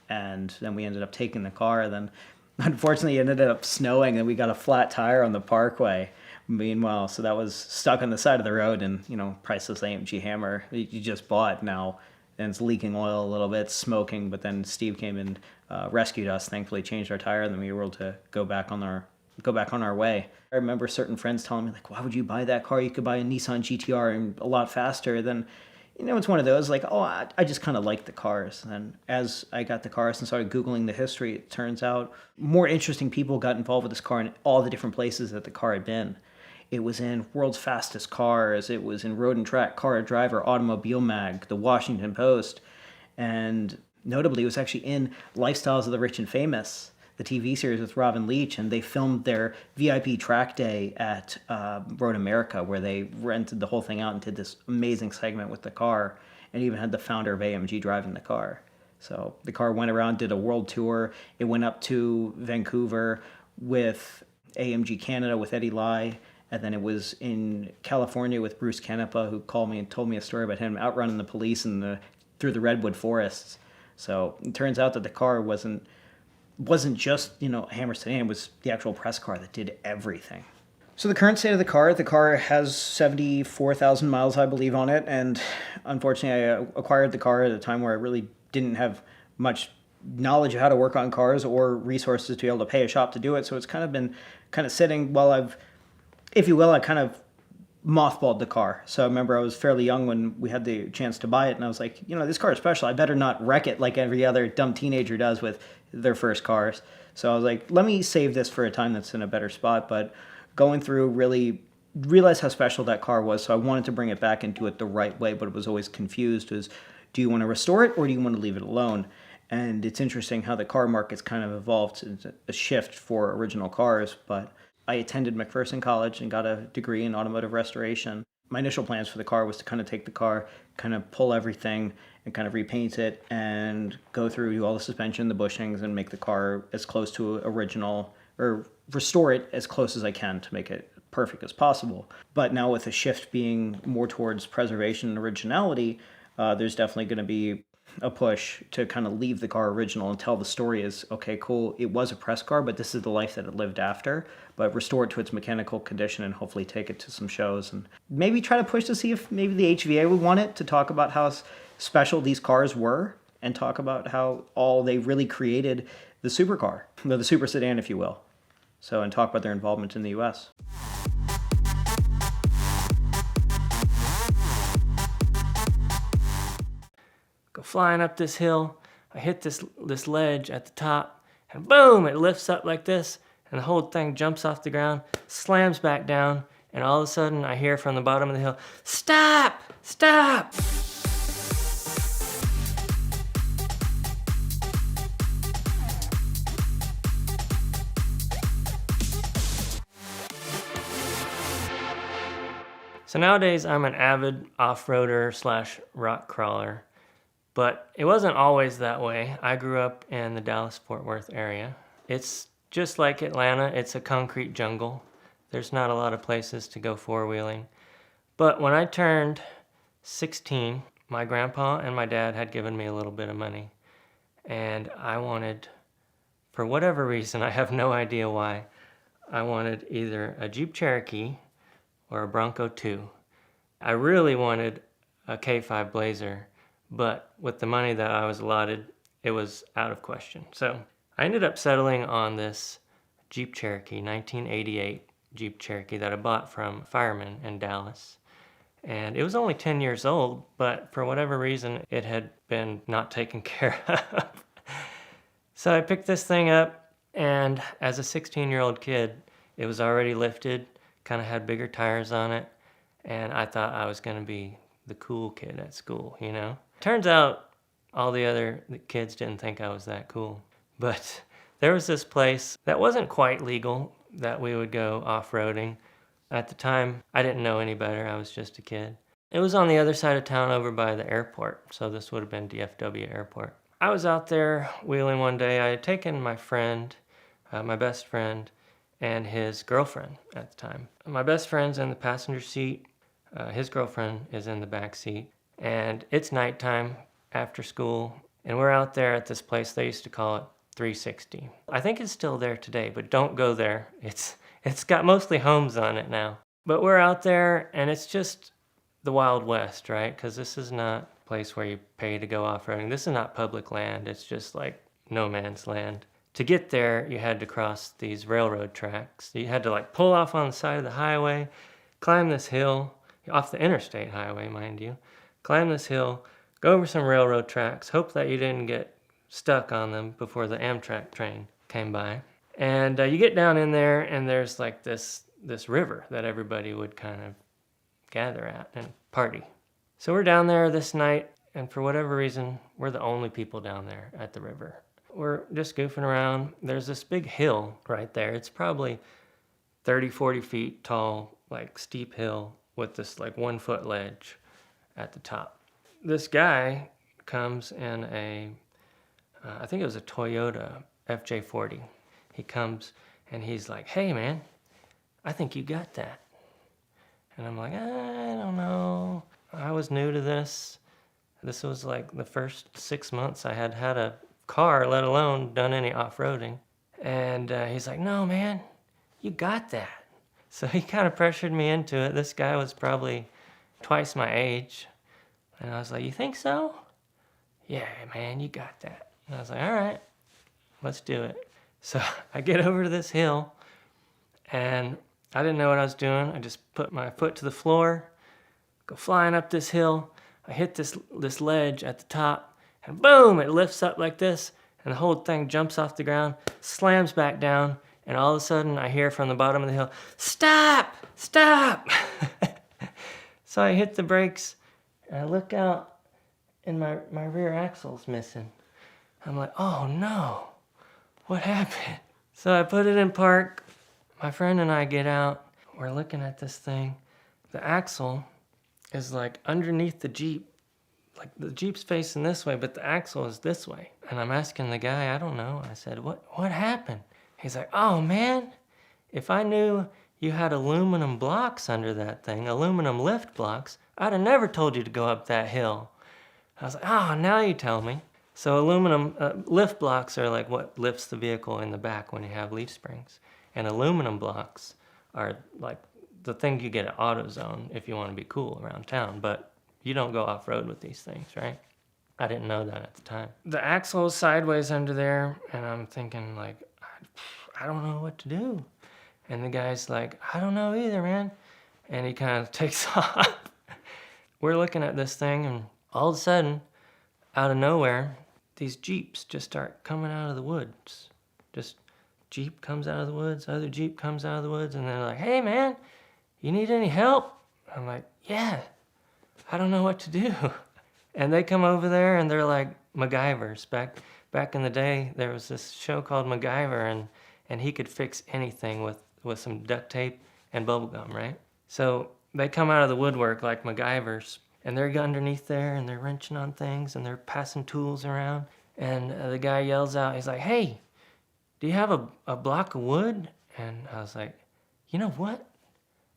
And then we ended up taking the car. Then unfortunately it ended up snowing, and we got a flat tire on the parkway. Meanwhile, so that was stuck on the side of the road, and priceless AMG hammer you just bought now, and it's leaking oil a little bit, smoking. But then Steve came and rescued us, thankfully changed our tire, and then we were able to go back on our way. I remember certain friends telling me, like, "Why would you buy that car? You could buy a Nissan GTR and a lot faster." Then, it's one of those, like, oh, I just kind of like the cars. And as I got the cars and started Googling the history, it turns out more interesting people got involved with this car in all the different places that the car had been. It was in World's Fastest Cars. It was in Road and Track, Car and Driver, Automobile Mag, the Washington Post. And notably, it was actually in Lifestyles of the Rich and Famous, the TV series with Robin Leach, and they filmed their VIP track day at Road America, where they rented the whole thing out and did this amazing segment with the car, and even had the founder of AMG driving the car. So the car went around, did a world tour. It went up to Vancouver with AMG Canada with Eddie Lai, and then it was in California with Bruce Canepa, who called me and told me a story about him outrunning the police through the redwood forests. So it turns out that the car wasn't just, a hammer sedan. It was the actual press car that did everything. So the current state of the car has 74,000 miles, I believe, on it. And unfortunately, I acquired the car at a time where I really didn't have much knowledge of how to work on cars or resources to be able to pay a shop to do it. So it's kind of been sitting while I kind of mothballed the car. So I remember I was fairly young when we had the chance to buy it, and I was like, this car is special. I better not wreck it like every other dumb teenager does with their first cars. So I was like, let me save this for a time that's in a better spot. But going through really realized how special that car was, so I wanted to bring it back and do it the right way, but it was always confused as, do you want to restore it or do you want to leave it alone? And it's interesting how the car market's kind of evolved. It's a shift for original cars, but I attended McPherson College and got a degree in automotive restoration. My initial plans for the car was to kind of take the car, kind of pull everything and kind of repaint it and go through, do all the suspension, the bushings, and make the car as close to original, or restore it as close as I can to make it perfect as possible. But now with the shift being more towards preservation and originality, there's definitely going to be a push to kind of leave the car original and tell the story as, okay, cool, it was a press car, but this is the life that it lived after, but restore it to its mechanical condition and hopefully take it to some shows and maybe try to push to see if maybe the HVA would want it to talk about how special these cars were and talk about how all they really created the supercar, the super sedan, if you will. So, and talk about their involvement in the US. Go flying up this hill. I hit this ledge at the top, and boom, it lifts up like this, and the whole thing jumps off the ground, slams back down, and all of a sudden I hear from the bottom of the hill, "Stop! Stop!" So nowadays I'm an avid off-roader / rock crawler. But it wasn't always that way. I grew up in the Dallas-Fort Worth area. It's just like Atlanta, it's a concrete jungle. There's not a lot of places to go four-wheeling. But when I turned 16, my grandpa and my dad had given me a little bit of money. And I wanted, for whatever reason, I have no idea why, I wanted either a Jeep Cherokee or a Bronco 2. I really wanted a K5 Blazer, but with the money that I was allotted, it was out of question. So I ended up settling on this Jeep Cherokee, 1988 Jeep Cherokee that I bought from a fireman in Dallas. And it was only 10 years old, but for whatever reason, it had been not taken care of. So I picked this thing up, and as a 16-year-old kid, it was already lifted, kind of had bigger tires on it, and I thought I was going to be the cool kid at school, you know? Turns out all the other kids didn't think I was that cool. But there was this place that wasn't quite legal that we would go off-roading. At the time, I didn't know any better. I was just a kid. It was on the other side of town over by the airport, so this would have been DFW Airport. I was out there wheeling one day. I had taken my friend, my best friend, and his girlfriend at the time. My best friend's in the passenger seat. His girlfriend is in the back seat. And it's nighttime after school, and we're out there at this place. They used to call it 360. I think it's still there today, but don't go there. It's got mostly homes on it now. But we're out there, and it's just the Wild West, right? Because this is not a place where you pay to go off-roading. This is not public land. It's just like no man's land. To get there, you had to cross these railroad tracks. You had to like pull off on the side of the highway, climb this hill, off the interstate highway, mind you. Climb this hill, go over some railroad tracks, hope that you didn't get stuck on them before the Amtrak train came by. And you get down in there, and there's like this river that everybody would kind of gather at and party. So we're down there this night, and for whatever reason, we're the only people down there at the river. We're just goofing around. There's this big hill right there. It's probably 30, 40 feet tall, like steep hill with this like 1 foot ledge at the top. This guy comes in I think it was a Toyota FJ40. He comes and he's like, "Hey man, I think you got that." And I'm like, "I don't know. I was new to this. This was like the first 6 months I had had a car, let alone done any off-roading." And he's like, "No man, you got that." So he kind of pressured me into it. This guy was probably twice my age. And I was like, "You think so?" "Yeah, man, you got that." And I was like, "All right, let's do it." So I get over to this hill, and I didn't know what I was doing. I just put my foot to the floor, go flying up this hill. I hit this ledge at the top, and boom, it lifts up like this, and the whole thing jumps off the ground, slams back down, And all of a sudden I hear from the bottom of the hill, "Stop! Stop!" So I hit the brakes and I look out and my rear axle's missing. I'm like, oh no, what happened? So I put it in park. My friend and I get out. We're looking at this thing. The axle is like underneath the Jeep. Like the Jeep's facing this way, but the axle is this way. And I'm asking the guy, I don't know. I said, what happened? He's like, oh man, if I knew you had aluminum blocks under that thing, aluminum lift blocks, I'd have never told you to go up that hill. I was like, oh, now you tell me. So aluminum lift blocks are like what lifts the vehicle in the back when you have leaf springs. And aluminum blocks are like the thing you get at AutoZone if you want to be cool around town, but you don't go off-road with these things, right? I didn't know that at the time. The axle is sideways under there, and I'm thinking like, I don't know what to do. And the guy's like, I don't know either, man. And he kind of takes off. We're looking at this thing, and all of a sudden, out of nowhere, these Jeeps just start coming out of the woods. Just Jeep comes out of the woods, other Jeep comes out of the woods, and they're like, hey man, you need any help? I'm like, yeah, I don't know what to do. And they come over there and they're like MacGyvers. Back in the day, there was this show called MacGyver, and he could fix anything with some duct tape and bubble gum, right? So they come out of the woodwork like MacGyvers, and they're underneath there and they're wrenching on things and they're passing tools around. And the guy yells out, he's like, hey, do you have a block of wood? And I was like, you know what?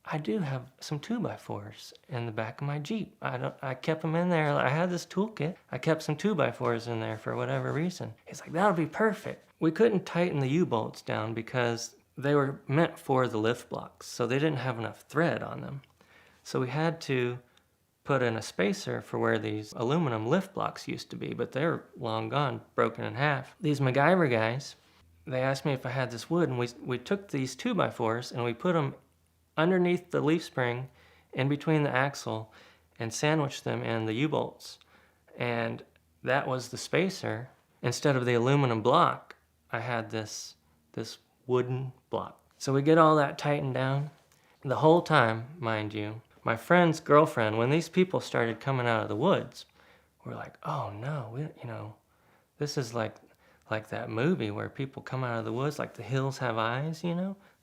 I do have some 2x4s in the back of my Jeep. I kept them in there. I had this toolkit. I kept some 2x4s in there for whatever reason. He's like, that'll be perfect. We couldn't tighten the U-bolts down because they were meant for the lift blocks, so they didn't have enough thread on them. So we had to put in a spacer for where these aluminum lift blocks used to be, but they're long gone, broken in half. These MacGyver guys, they asked me if I had this wood, and we took these 2x4s and we put them underneath the leaf spring, in between the axle, and sandwiched them in the U-bolts. And that was the spacer. Instead of the aluminum block, I had this wooden block. So we get all that tightened down. The whole time, mind you, my friend's girlfriend, when these people started coming out of the woods, we're like, oh no, this is like that movie where people come out of the woods, like The Hills Have Eyes,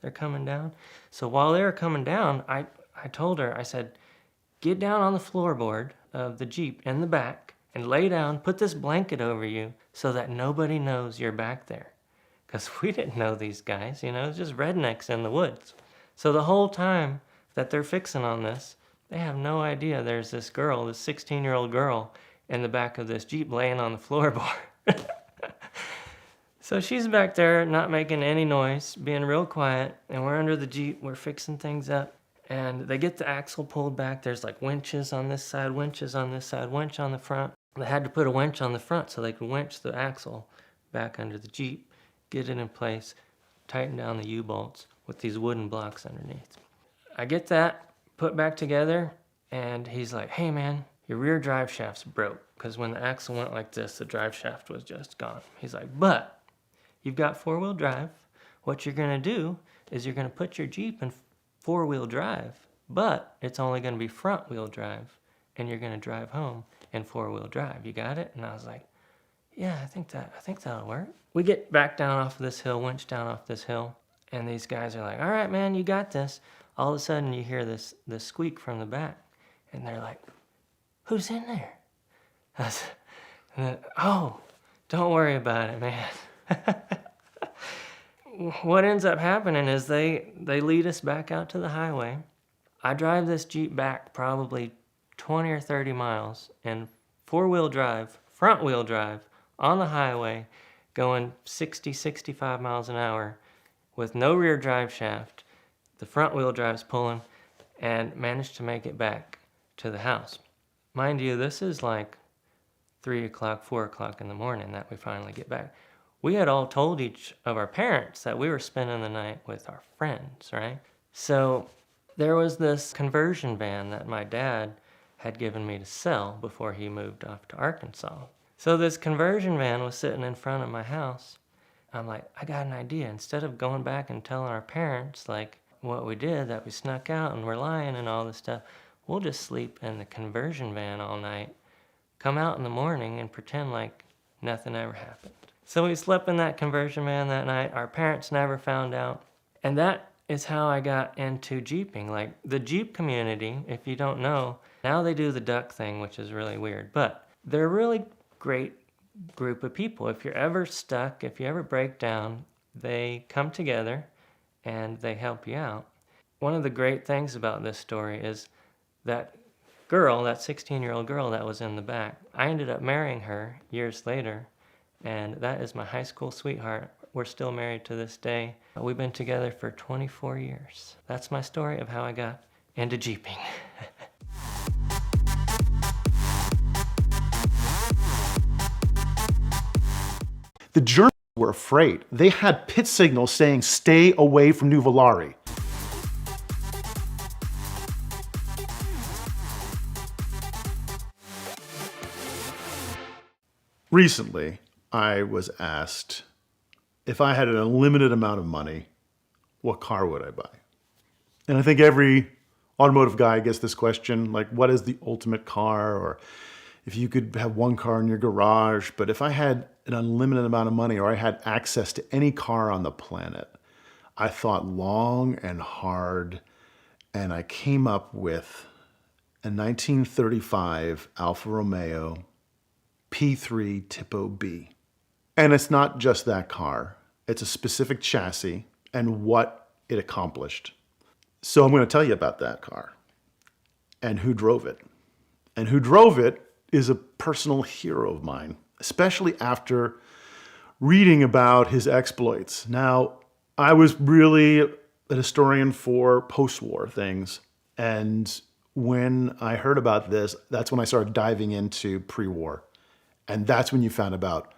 they're coming down. So while they were coming down, I told her, I said, get down on the floorboard of the Jeep in the back and lay down, put this blanket over you so that nobody knows you're back there. Because we didn't know these guys, it's just rednecks in the woods. So the whole time that they're fixing on this, they have no idea there's this girl, this 16-year-old girl, in the back of this Jeep laying on the floorboard. So she's back there not making any noise, being real quiet, and we're under the Jeep, we're fixing things up, and they get the axle pulled back. There's like winches on this side, winches on this side, winch on the front. They had to put a winch on the front so they could winch the axle back under the Jeep, get it in place, tighten down the U-bolts with these wooden blocks underneath. I get that put back together, and he's like, hey man, your rear drive shaft's broke, because when the axle went like this, the drive shaft was just gone. He's like, but you've got four-wheel drive. What you're gonna do is you're gonna put your Jeep in four-wheel drive, but it's only gonna be front-wheel drive, and you're gonna drive home in four-wheel drive. You got it? And I was like, yeah, I think that'll work. We get back down off of this hill, winch down off this hill, and these guys are like, all right, man, you got this. All of a sudden, you hear this squeak from the back, and they're like, who's in there? And then, oh, don't worry about it, man. What ends up happening is they lead us back out to the highway. I drive this Jeep back probably 20 or 30 miles in four-wheel drive, front-wheel drive, on the highway, going 60, 65 miles an hour with no rear drive shaft. The front-wheel drive's pulling, and managed to make it back to the house. Mind you, this is like 3 o'clock, 4 o'clock in the morning that we finally get back. We had all told each of our parents that we were spending the night with our friends, right? So there was this conversion van that my dad had given me to sell before he moved off to Arkansas. So this conversion van was sitting in front of my house. I'm like, I got an idea. Instead of going back and telling our parents like what we did, that we snuck out and we're lying and all this stuff, we'll just sleep in the conversion van all night, come out in the morning and pretend like nothing ever happened. So we slept in that conversion van that night. Our parents never found out. And that is how I got into Jeeping. Like the Jeep community, if you don't know, now they do the duck thing, which is really weird, but they're a really great group of people. If you're ever stuck, if you ever break down, they come together and they help you out. One of the great things about this story is that girl, that 16-year-old girl that was in the back, I ended up marrying her years later, and that is my high school sweetheart. We're still married to this day. We've been together for 24 years. That's my story of how I got into Jeeping. The Germans were afraid. They had pit signals saying, "Stay away from Nuvolari." Recently, I was asked if I had an unlimited amount of money, what car would I buy? And I think every automotive guy gets this question, like, what is the ultimate car? Or if you could have one car in your garage, but if I had an unlimited amount of money or I had access to any car on the planet, I thought long and hard, and I came up with a 1935 Alfa Romeo P3 Tipo B. And it's not just that car. It's a specific chassis and what it accomplished. So I'm going to tell you about that car and who drove it. And who drove it is a personal hero of mine, especially after reading about his exploits. Now, I was really a historian for post-war things, and when I heard about this, that's when I started diving into pre-war. And that's when you found about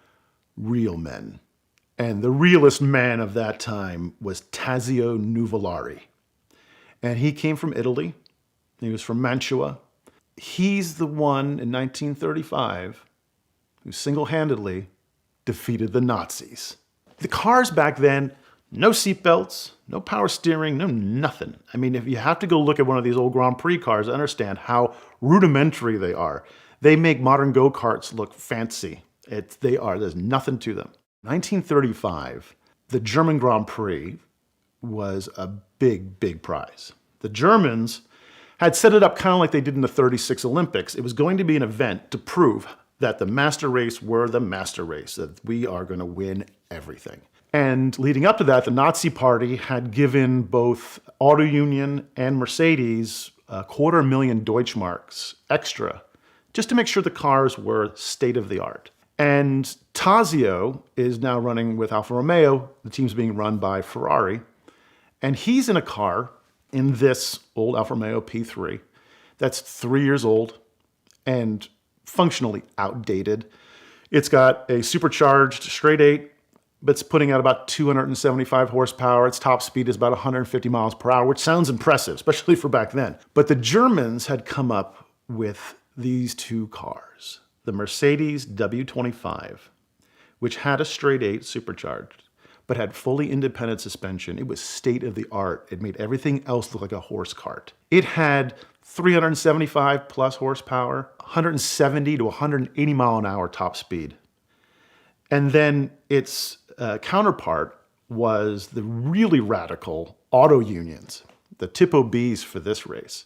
real men. And the realest man of that time was Tazio Nuvolari. And he came from Italy. He was from Mantua. He's the one in 1935 who single-handedly defeated the Nazis. The cars back then, no seatbelts, no power steering, no nothing. I mean, if you have to go look at one of these old Grand Prix cars, understand how rudimentary they are. They make modern go-karts look fancy. There's nothing to them. 1935, the German Grand Prix was a big, big prize. The Germans had set it up kind of like they did in the 36 Olympics. It was going to be an event to prove that the master race were the master race, that we are going to win everything. And leading up to that, the Nazi Party had given both Auto Union and Mercedes 250,000 Deutschmarks extra, just to make sure the cars were state-of-the-art. And Tazio is now running with Alfa Romeo. The team's being run by Ferrari. And he's in a car, in this old Alfa Romeo P3, that's 3 years old and functionally outdated. It's got a supercharged straight 8, but it's putting out about 275 horsepower. Its top speed is about 150 miles per hour, which sounds impressive, especially for back then. But the Germans had come up with these two cars, the Mercedes W25, which had a straight 8 supercharged, but had fully independent suspension. It was state of the art. It made everything else look like a horse cart. It had 375 plus horsepower, 170 to 180 mile an hour top speed. And then its counterpart was the really radical Auto Unions, the Tipo Bs for this race.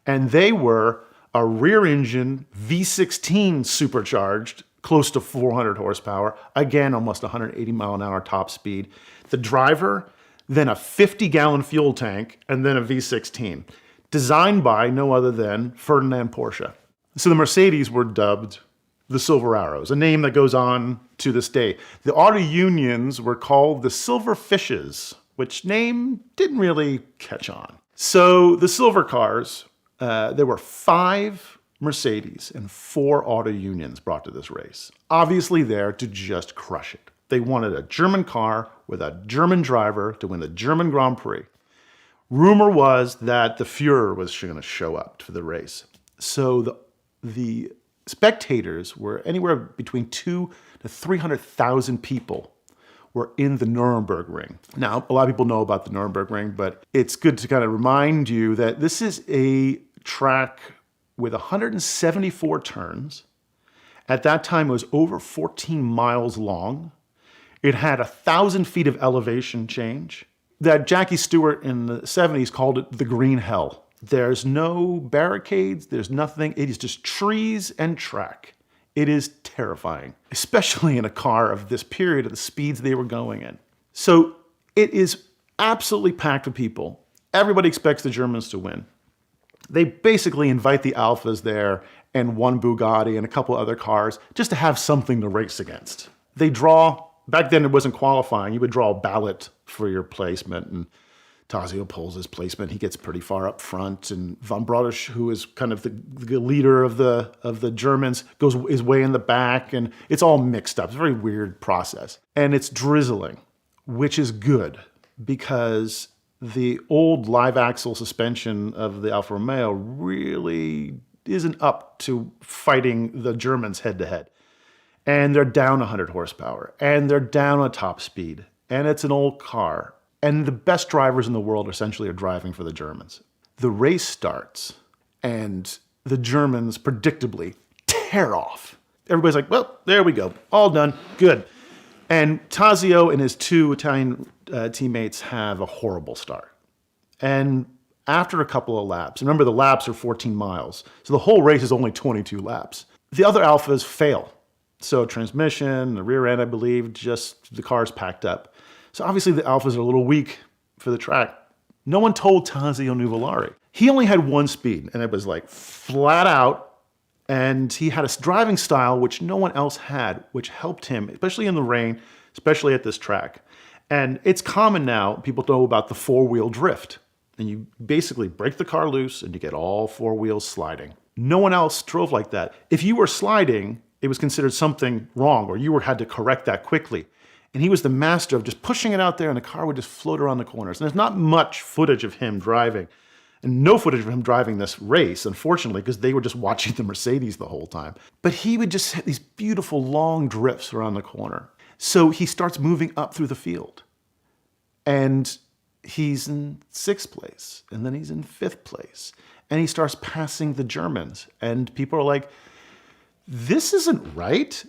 And they were a rear engine V16 supercharged, close to 400 horsepower, again, almost 180 mile an hour top speed. The driver, then a 50-gallon fuel tank, and then a V16, designed by no other than Ferdinand Porsche. So the Mercedes were dubbed the Silver Arrows, a name that goes on to this day. The Auto Unions were called the Silver Fishes, which name didn't really catch on. So the silver cars, there were 5 Mercedes and 4 Auto Unions brought to this race, obviously there to just crush it. They wanted a German car with a German driver to win the German Grand Prix. Rumor was that the Fuhrer was going to show up for the race. So the spectators were anywhere between 200,000 to 300,000 people were in the Nuremberg Ring. Now, a lot of people know about the Nuremberg Ring, but it's good to kind of remind you that this is a track with 174 turns. At that time, it was over 14 miles long. It had 1,000 feet of elevation change. That Jackie Stewart in the 70s called it the Green Hell. There's no barricades, there's nothing. It is just trees and track. It is terrifying, especially in a car of this period at the speeds they were going in. So it is absolutely packed with people. Everybody expects the Germans to win. They basically invite the Alphas there and one Bugatti and a couple other cars just to have something to race against. They draw, back then it wasn't qualifying, you would draw a ballot for your placement, and Tazio pulls his placement. He gets pretty far up front, and von Brodisch, who is kind of the leader of the Germans, is way in the back, and it's all mixed up. It's a very weird process. And it's drizzling, which is good because the old live axle suspension of the Alfa Romeo really isn't up to fighting the Germans head to head. And they're down 100 horsepower, and they're down on top speed, and it's an old car. And the best drivers in the world essentially are driving for the Germans. The race starts, and the Germans predictably tear off. Everybody's like, well, there we go. All done. Good. And Tazio and his two Italian teammates have a horrible start. And after a couple of laps, remember the laps are 14 miles, so the whole race is only 22 laps. The other Alphas fail. So transmission, the rear end, I believe, just the car's packed up. So obviously the Alphas are a little weak for the track. No one told Tazio Nuvolari. He only had one speed, and it was like flat out, and he had a driving style which no one else had, which helped him, especially in the rain, especially at this track. And it's common now, people know about the four-wheel drift. And you basically break the car loose, and you get all four wheels sliding. No one else drove like that. If you were sliding, it was considered something wrong, or you had to correct that quickly. And he was the master of just pushing it out there, and the car would just float around the corners. And there's not much footage of him driving, and no footage of him driving this race, unfortunately, because they were just watching the Mercedes the whole time. But he would just hit these beautiful long drifts around the corner. So he starts moving up through the field. And he's in 6th place, and then he's in 5th place. And he starts passing the Germans. And people are like, this isn't right.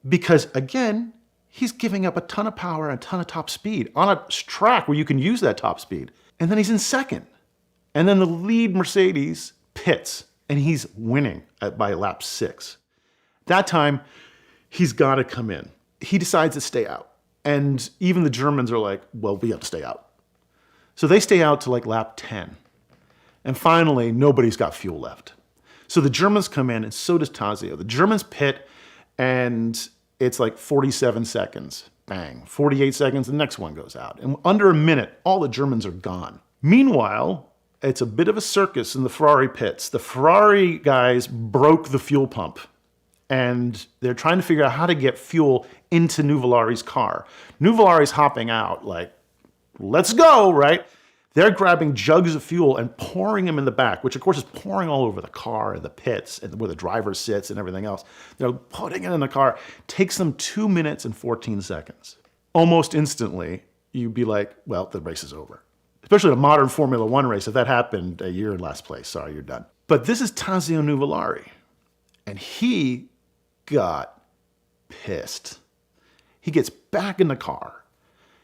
Because, again, he's giving up a ton of power and a ton of top speed on a track where you can use that top speed. And then he's in 2nd. And then the lead Mercedes pits, and he's winning by lap 6. That time, he's got to come in. He decides to stay out. And even the Germans are like, well, we have to stay out. So they stay out to like lap 10. And finally, nobody's got fuel left. So the Germans come in, and so does Tazio. The Germans pit, and it's like 47 seconds. Bang. 48 seconds, the next one goes out. And under a minute, all the Germans are gone. Meanwhile, it's a bit of a circus in the Ferrari pits. The Ferrari guys broke the fuel pump, and they're trying to figure out how to get fuel into Nuvolari's car. Nuvolari's hopping out like, let's go, right? They're grabbing jugs of fuel and pouring them in the back, which of course is pouring all over the car and the pits and where the driver sits and everything else. They're putting it in the car. Takes them 2 minutes and 14 seconds. Almost instantly, you'd be like, well, the race is over. Especially in a modern Formula One race, if that happened, you're in last place. Sorry, you're done. But this is Tazio Nuvolari, and he got pissed. He gets back in the car.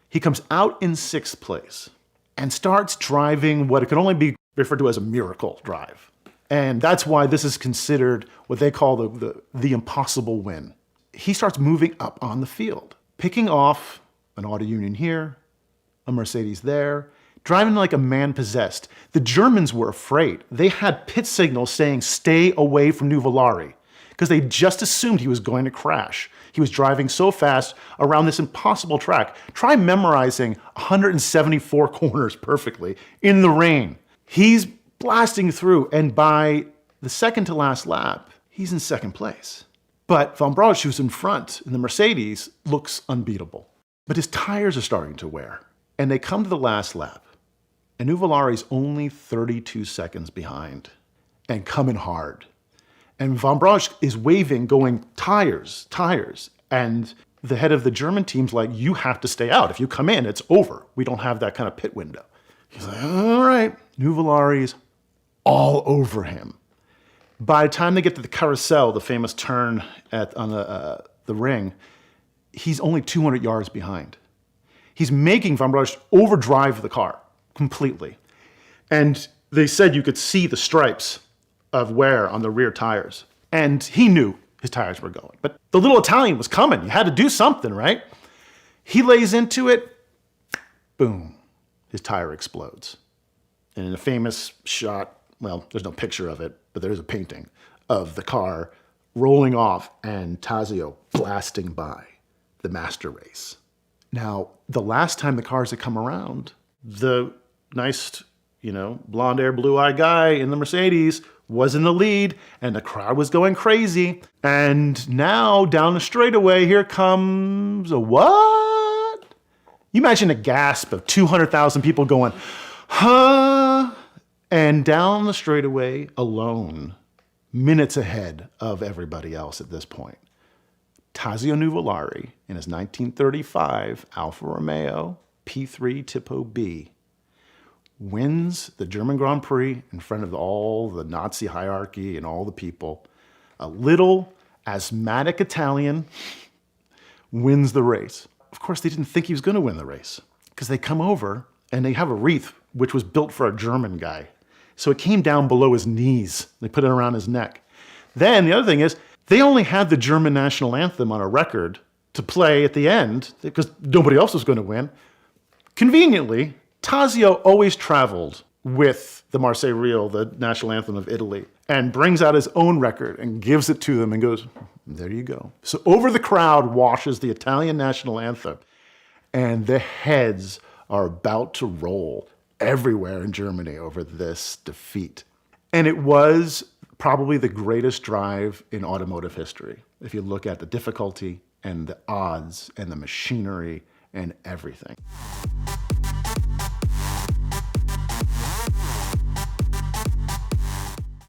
He comes out in 6th place and starts driving what it can only be referred to as a miracle drive. And that's why this is considered what they call the impossible win. He starts moving up on the field, picking off an Auto Union here, a Mercedes there, driving like a man possessed. The Germans were afraid. They had pit signals saying, stay away from Nuvolari, because they just assumed he was going to crash. He was driving so fast around this impossible track. Try memorizing 174 corners perfectly in the rain. He's blasting through, and by the second to last lap, he's in 2nd place. But von Brodisch, who's in front in the Mercedes, looks unbeatable. But his tires are starting to wear, and they come to the last lap. And Nuvolari's only 32 seconds behind and coming hard. And von Brodisch is waving, going, tires, tires. And the head of the German team's like, you have to stay out. If you come in, it's over. We don't have that kind of pit window. He's like, all right. Nuvolari's all over him. By the time they get to the carousel, the famous turn on the ring, he's only 200 yards behind. He's making Van Brugge overdrive the car completely. And they said you could see the stripes of wear on the rear tires. And he knew his tires were going. But the little Italian was coming. You had to do something, right? He lays into it. Boom. His tire explodes. And in a famous shot, well, there's no picture of it, but there is a painting of the car rolling off and Tazio blasting by the master race. Now, the last time the cars had come around, the nice, blonde-haired, blue-eyed guy in the Mercedes was in the lead, and the crowd was going crazy. And now, down the straightaway, here comes a what? You imagine a gasp of 200,000 people going, huh? And down the straightaway alone, minutes ahead of everybody else at this point, Tazio Nuvolari in his 1935 Alfa Romeo P3 Tipo B wins the German Grand Prix in front of all the Nazi hierarchy and all the people. A little asthmatic Italian wins the race. Of course, they didn't think he was going to win the race because they come over and they have a wreath which was built for a German guy. So it came down below his knees. They put it around his neck. Then the other thing is, they only had the German national anthem on a record to play at the end because nobody else was going to win. Conveniently, Tazio always traveled with the Marseille Reel, the national anthem of Italy, and brings out his own record and gives it to them and goes, there you go. So over the crowd washes the Italian national anthem, and the heads are about to roll everywhere in Germany over this defeat. And it was probably the greatest drive in automotive history. If you look at the difficulty and the odds and the machinery and everything.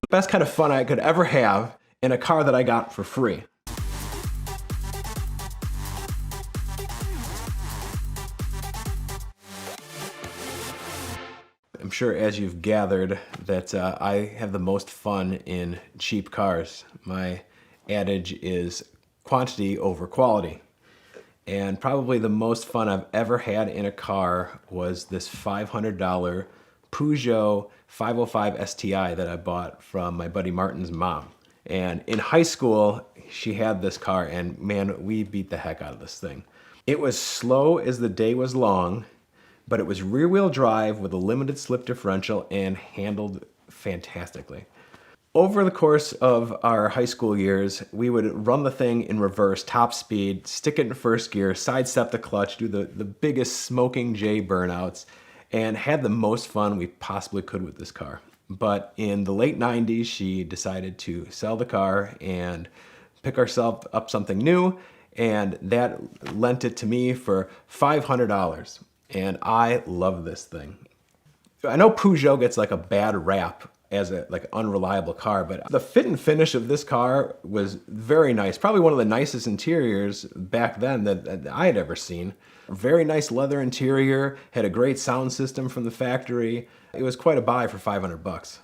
Best kind of fun I could ever have in a car that I got for free. I'm sure as you've gathered that I have the most fun in cheap cars. My adage is quantity over quality. And probably the most fun I've ever had in a car was this $500 Peugeot 505 STI that I bought from my buddy Martin's mom. And in high school, she had this car, and man, we beat the heck out of this thing. It was slow as the day was long, but it was rear-wheel drive with a limited slip differential and handled fantastically. Over the course of our high school years, we would run the thing in reverse, top speed, stick it in first gear, sidestep the clutch, do the biggest smoking J burnouts, and had the most fun we possibly could with this car. But in the late 90s, she decided to sell the car and pick herself up something new, and that lent it to me for $500. And I love this thing. I know Peugeot gets like a bad rap as a unreliable car, but the fit and finish of this car was very nice. Probably one of the nicest interiors back then that I had ever seen. Very nice leather interior, had a great sound system from the factory. It was quite a buy for 500 bucks.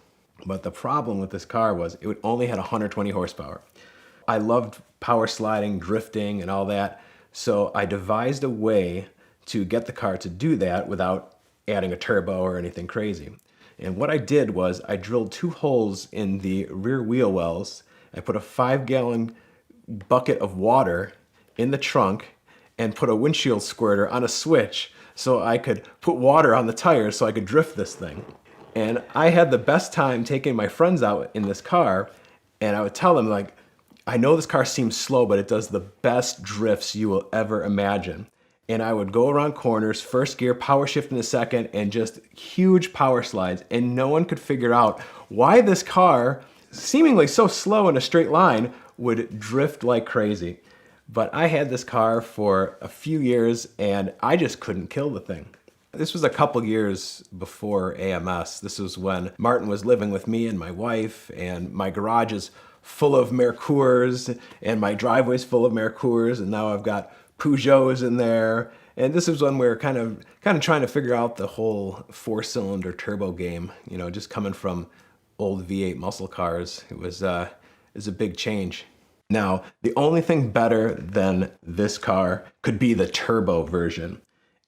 But the problem with this car was it only had 120 horsepower. I loved power sliding, drifting, and all that. So I devised a way to get the car to do that without adding a turbo or anything crazy. And what I did was I drilled 2 holes in the rear wheel wells. I put a 5-gallon bucket of water in the trunk and put a windshield squirter on a switch so I could put water on the tires so I could drift this thing. And I had the best time taking my friends out in this car, and I would tell them, like, I know this car seems slow, but it does the best drifts you will ever imagine. And I would go around corners, first gear, power shift in a second, and just huge power slides. And no one could figure out why this car, seemingly so slow in a straight line, would drift like crazy. But I had this car for a few years, and I just couldn't kill the thing. This was a couple years before AMS. This was when Martin was living with me and my wife, and my garage is full of Mercurs, and my driveway's full of Mercurs, and now I've got Peugeots in there. And this is when we were kind of trying to figure out the whole 4-cylinder turbo game, just coming from old V8 muscle cars. It was a big change. Now, the only thing better than this car could be the turbo version.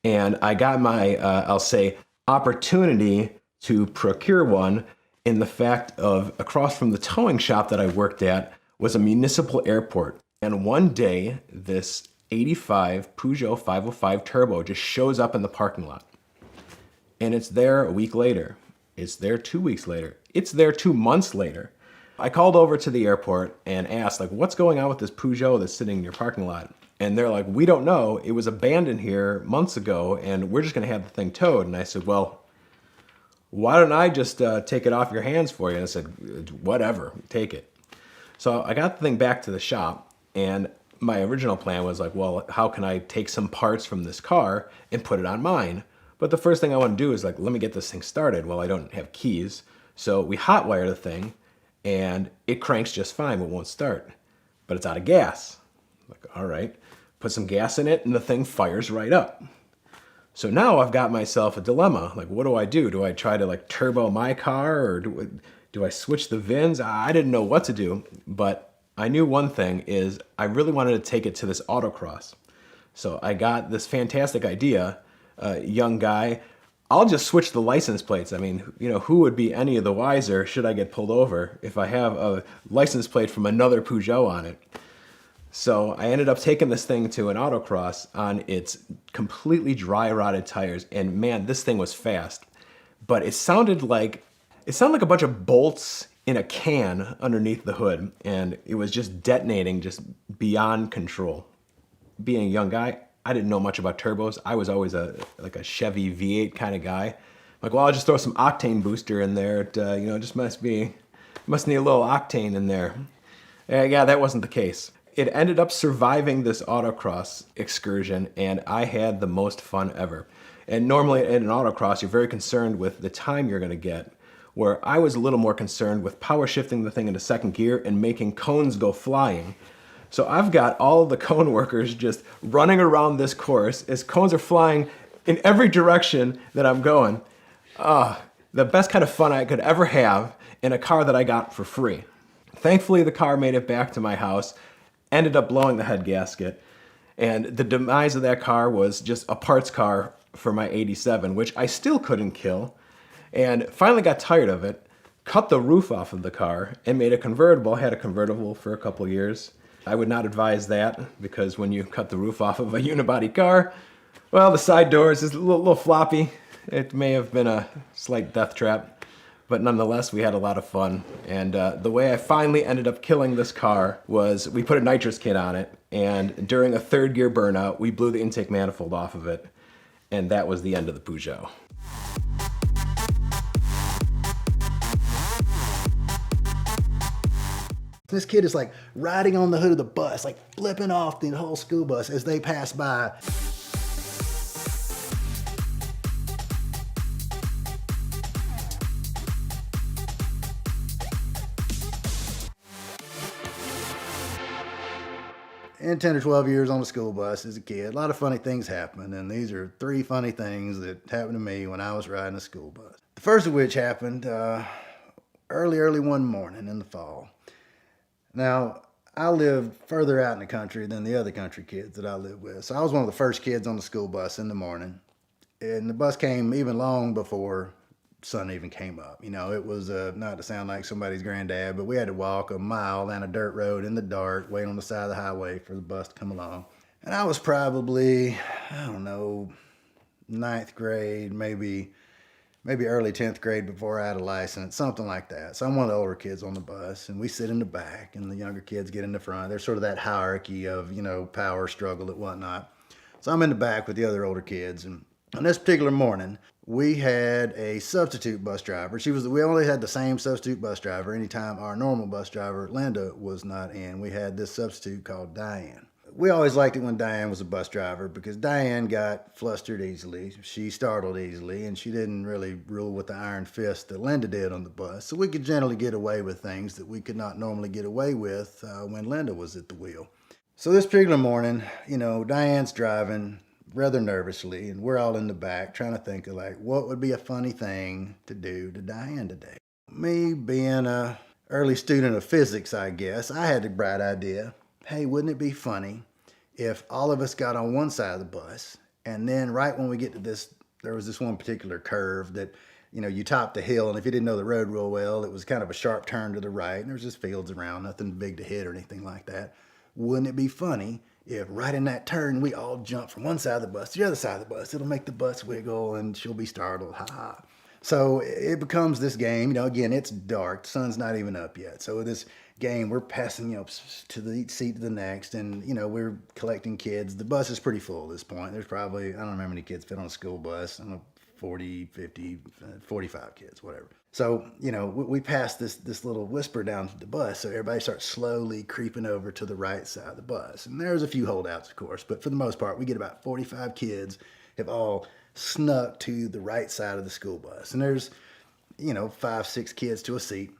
And I got my, I'll say, opportunity to procure one in the fact of across from the towing shop that I worked at was a municipal airport. And one day, this 85 Peugeot 505 Turbo just shows up in the parking lot. And it's there a week later. It's there 2 weeks later. It's there 2 months later. I called over to the airport and asked, what's going on with this Peugeot that's sitting in your parking lot? And they're like, we don't know. It was abandoned here months ago, and we're just going to have the thing towed. And I said, well, why don't I just take it off your hands for you? And I said, whatever, take it. So I got the thing back to the shop, and my original plan was well, how can I take some parts from this car and put it on mine? But the first thing I want to do is let me get this thing started. Well, I don't have keys. So we hotwire the thing, and it cranks just fine, but won't start. But it's out of gas. All right, put some gas in it, and the thing fires right up. So now I've got myself a dilemma. What do I do? Do I try to turbo my car, or do I switch the VINs? I didn't know what to do, but I knew one thing is I really wanted to take it to this autocross. So I got this fantastic idea, young guy. I'll just switch the license plates. I mean, who would be any of the wiser should I get pulled over if I have a license plate from another Peugeot on it? So I ended up taking this thing to an autocross on its completely dry rotted tires. And man, this thing was fast. But it sounded like a bunch of bolts in a can underneath the hood. And it was just detonating just beyond control. Being a young guy, I didn't know much about turbos. I was always a Chevy V8 kind of guy. Well, I'll just throw some octane booster in there. It, just must need a little octane in there. Yeah, that wasn't the case. It ended up surviving this autocross excursion, and I had the most fun ever. And normally in an autocross, you're very concerned with the time you're going to get, where I was a little more concerned with power shifting the thing into second gear and making cones go flying. So I've got all the cone workers just running around this course as cones are flying in every direction that I'm going. The best kind of fun I could ever have in a car that I got for free. Thankfully, the car made it back to my house, ended up blowing the head gasket, and the demise of that car was just a parts car for my 87, which I still couldn't kill, and finally got tired of it, cut the roof off of the car, and made a convertible. I had a convertible for a couple years. I would not advise that, because when you cut the roof off of a unibody car, well, the side doors is a little floppy. It may have been a slight death trap. But nonetheless, we had a lot of fun. And the way I finally ended up killing this car was we put a nitrous kit on it, and during a third gear burnout, we blew the intake manifold off of it. And that was the end of the Peugeot. This kid is riding on the hood of the bus, flipping off the whole school bus as they pass by. And 10 or 12 years on the school bus as a kid, a lot of funny things happen, and these are 3 funny things that happened to me when I was riding a school bus. The first of which happened early one morning in the fall. Now, I lived further out in the country than the other country kids that I lived with, so I was one of the first kids on the school bus in the morning, and the bus came even long before sun even came up. It was not to sound like somebody's granddad, but we had to walk a mile down a dirt road in the dark, wait on the side of the highway for the bus to come along. And I was probably, 9th grade, maybe early 10th grade before I had a license, something like that. So I'm one of the older kids on the bus, and we sit in the back, and the younger kids get in the front. There's sort of that hierarchy of, power struggle and whatnot. So I'm in the back with the other older kids, and on this particular morning, we had a substitute bus driver. We only had the same substitute bus driver anytime our normal bus driver, Linda, was not in. We had this substitute called Diane. We always liked it when Diane was a bus driver because Diane got flustered easily. She startled easily, and she didn't really rule with the iron fist that Linda did on the bus. So we could generally get away with things that we could not normally get away with when Linda was at the wheel. So this particular morning, Diane's driving rather nervously, and we're all in the back trying to think of like what would be a funny thing to do to Diane today. Me being a early student of physics, I guess, I had the bright idea. Hey, wouldn't it be funny if all of us got on one side of the bus, and then right when we get to this, there was this one particular curve that, you topped the hill, and if you didn't know the road real well, it was kind of a sharp turn to the right, and there was just fields around, nothing big to hit or anything like that. Wouldn't it be funny if right in that turn we all jump from one side of the bus to the other side of the bus? It'll make the bus wiggle and she'll be startled. Ha ha. So it becomes this game. Again, it's dark. The sun's not even up yet. So this game, we're passing, to the seat to the next, and we're collecting kids. The bus is pretty full at this point. There's probably, I don't remember how many kids fit on a school bus. I don't know, 40, 50, 45 kids, whatever. So, we pass this little whisper down to the bus, so everybody starts slowly creeping over to the right side of the bus. And there's a few holdouts, of course, but for the most part, we get about 45 kids have all snuck to the right side of the school bus. And there's, 5, 6 kids to a seat,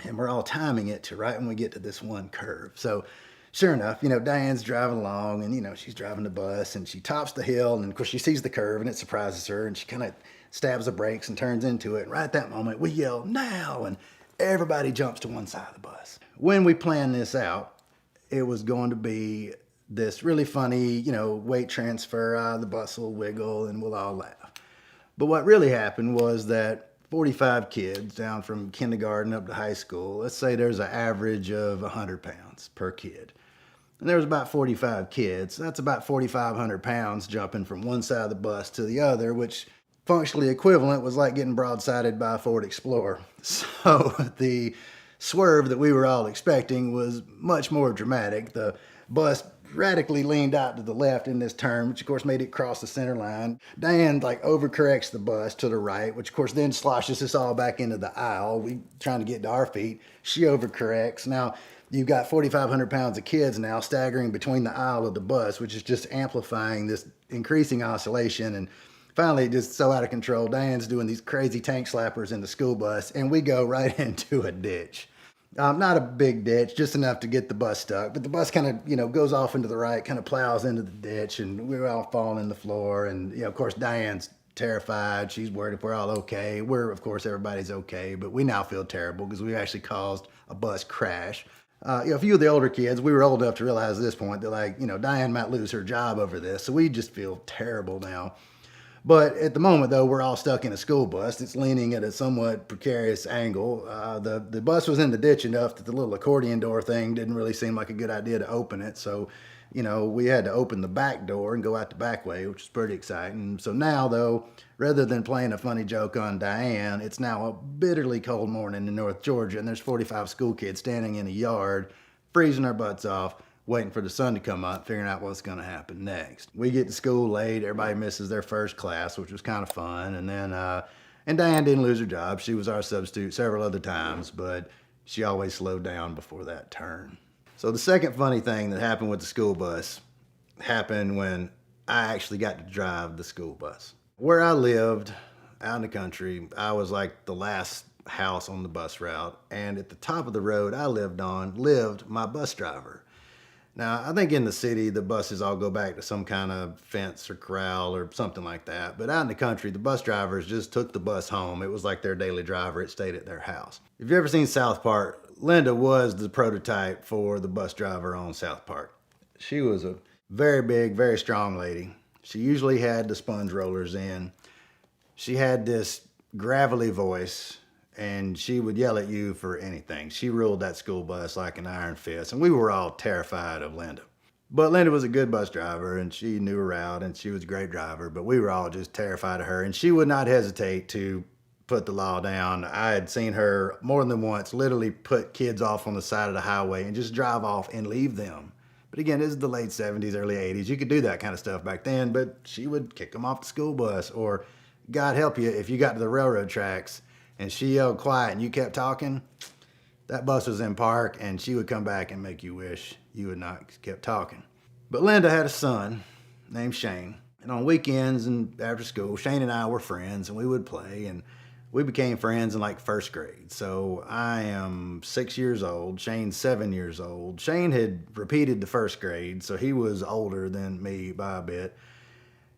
and we're all timing it to right when we get to this one curve. So sure enough, Diane's driving along, and, she's driving the bus, and she tops the hill, and of course she sees the curve, and it surprises her, and she kind of stabs the brakes and turns into it. And right at that moment, we yell, "Now!" And everybody jumps to one side of the bus. When we planned this out, it was going to be this really funny, weight transfer, the bus will wiggle, and we'll all laugh. But what really happened was that 45 kids down from kindergarten up to high school, let's say there's an average of 100 pounds per kid. And there was about 45 kids. That's about 4,500 pounds jumping from one side of the bus to the other, which functionally equivalent was like getting broadsided by a Ford Explorer. So the swerve that we were all expecting was much more dramatic. The bus radically leaned out to the left in this turn, which of course made it cross the center line. Diane overcorrects the bus to the right, which of course then sloshes us all back into the aisle. We trying to get to our feet. She overcorrects. Now you've got 4,500 pounds of kids now staggering between the aisle of the bus, which is just amplifying this increasing oscillation. And finally, just so out of control, Diane's doing these crazy tank slappers in the school bus, and we go right into a ditch. Not a big ditch, just enough to get the bus stuck. But the bus kind of, goes off into the right, kind of plows into the ditch, and we're all falling in the floor. And, of course, Diane's terrified. She's worried if we're all okay. Of course, everybody's okay, but we now feel terrible because we actually caused a bus crash. A few of the older kids, we were old enough to realize at this point that, Diane might lose her job over this. So we just feel terrible now. But at the moment, though, we're all stuck in a school bus. It's leaning at a somewhat precarious angle. The bus was in the ditch enough that the little accordion door thing didn't really seem like a good idea to open it. So, we had to open the back door and go out the back way, which is pretty exciting. So now, though, rather than playing a funny joke on Diane, it's now a bitterly cold morning in North Georgia, and there's 45 school kids standing in a yard, freezing our butts off, waiting for the sun to come up, figuring out what's going to happen next. We get to school late. Everybody misses their first class, which was kind of fun. And then, and Diane didn't lose her job. She was our substitute several other times, but she always slowed down before that turn. So the second funny thing that happened with the school bus happened when I actually got to drive the school bus. Where I lived out in the country, I was like the last house on the bus route. And at the top of the road I lived on lived my bus driver. Now, I think in the city, the buses all go back to some kind of fence or corral or something like that. But out in the country, the bus drivers just took the bus home. It was like their daily driver. It stayed at their house. If you've ever seen South Park, Linda was the prototype for the bus driver on South Park. She was a very big, very strong lady. She usually had the sponge rollers in. She had this gravelly voice, and she would yell at you for anything. She ruled that school bus like an iron fist, and we were all terrified of Linda. But Linda was a good bus driver, and she knew her route, and she was a great driver, but we were all just terrified of her, and she would not hesitate to put the law down. I had seen her more than once literally put kids off on the side of the highway and just drive off and leave them. But again, this is the late 70s, early 80s. You could do that kind of stuff back then, but she would kick them off the school bus, or God help you, if you got to the railroad tracks and she yelled quiet and you kept talking, that bus was in park, and she would come back and make you wish you had not kept talking. But Linda had a son named Shane, and on weekends and after school, Shane and I were friends, and we would play, and We became friends in like first grade. So I am 6 years old. Shane's 7 years old. Shane had repeated the first grade, so he was older than me by a bit.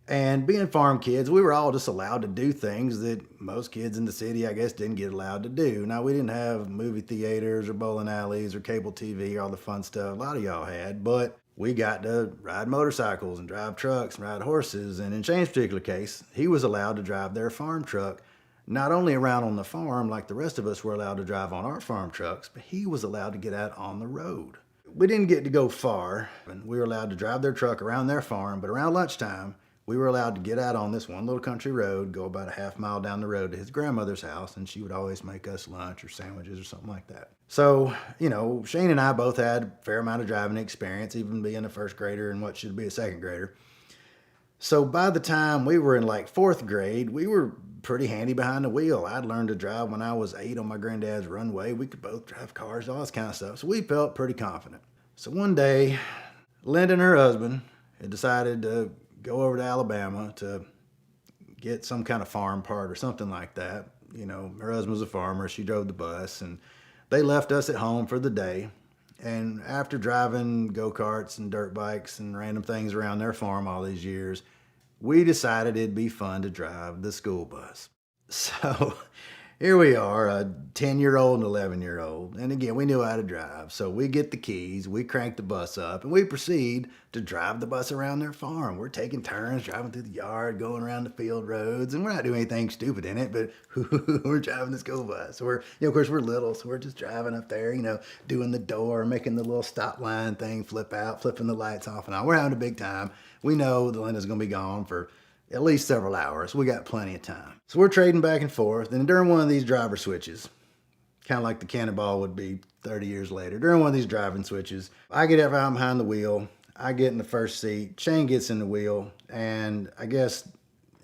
And being farm kids, we were all just allowed to do things that most kids in the city, I guess, didn't get allowed to do. Now, we didn't have movie theaters or bowling alleys or cable TV, all the fun stuff a lot of y'all had, but we got to ride motorcycles and drive trucks and ride horses. And in Shane's particular case, he was allowed to drive their farm truck, not only around on the farm like the rest of us were allowed to drive on our farm trucks, but he was allowed to get out on the road. We didn't get to go far, and we were allowed to drive their truck around their farm, but around lunchtime, we were allowed to get out on this one little country road, go about a half mile down the road to his grandmother's house, and she would always make us lunch or sandwiches or something like that. So, Shane and I both had a fair amount of driving experience, even being a first grader and what should be a second grader. So by the time we were in like fourth grade, we were pretty handy behind the wheel. I'd learned to drive when I was 8 on my granddad's runway. We could both drive cars, all this kind of stuff. So we felt pretty confident. So one day, Linda and her husband had decided to go over to Alabama to get some kind of farm part or something like that. Her husband was a farmer. She drove the bus, and they left us at home for the day. And after driving go-karts and dirt bikes and random things around their farm all these years, we decided it'd be fun to drive the school bus. So here we are, a 10-year-old and 11-year-old. And again, we knew how to drive. So we get the keys, we crank the bus up, and we proceed to drive the bus around their farm. We're taking turns, driving through the yard, going around the field roads, and we're not doing anything stupid in it, but we're driving the school bus. Of course, we're little, so we're just driving up there, doing the door, making the little stop line thing flip out, flipping the lights off and on. We're having a big time. We know that Linda's going to be gone for at least several hours. We got plenty of time. So we're trading back and forth. And during one of these driver switches, kind of like the cannonball would be 30 years later, during one of these driving switches, I get up out behind the wheel. I get in the first seat. Shane gets in the wheel. And I guess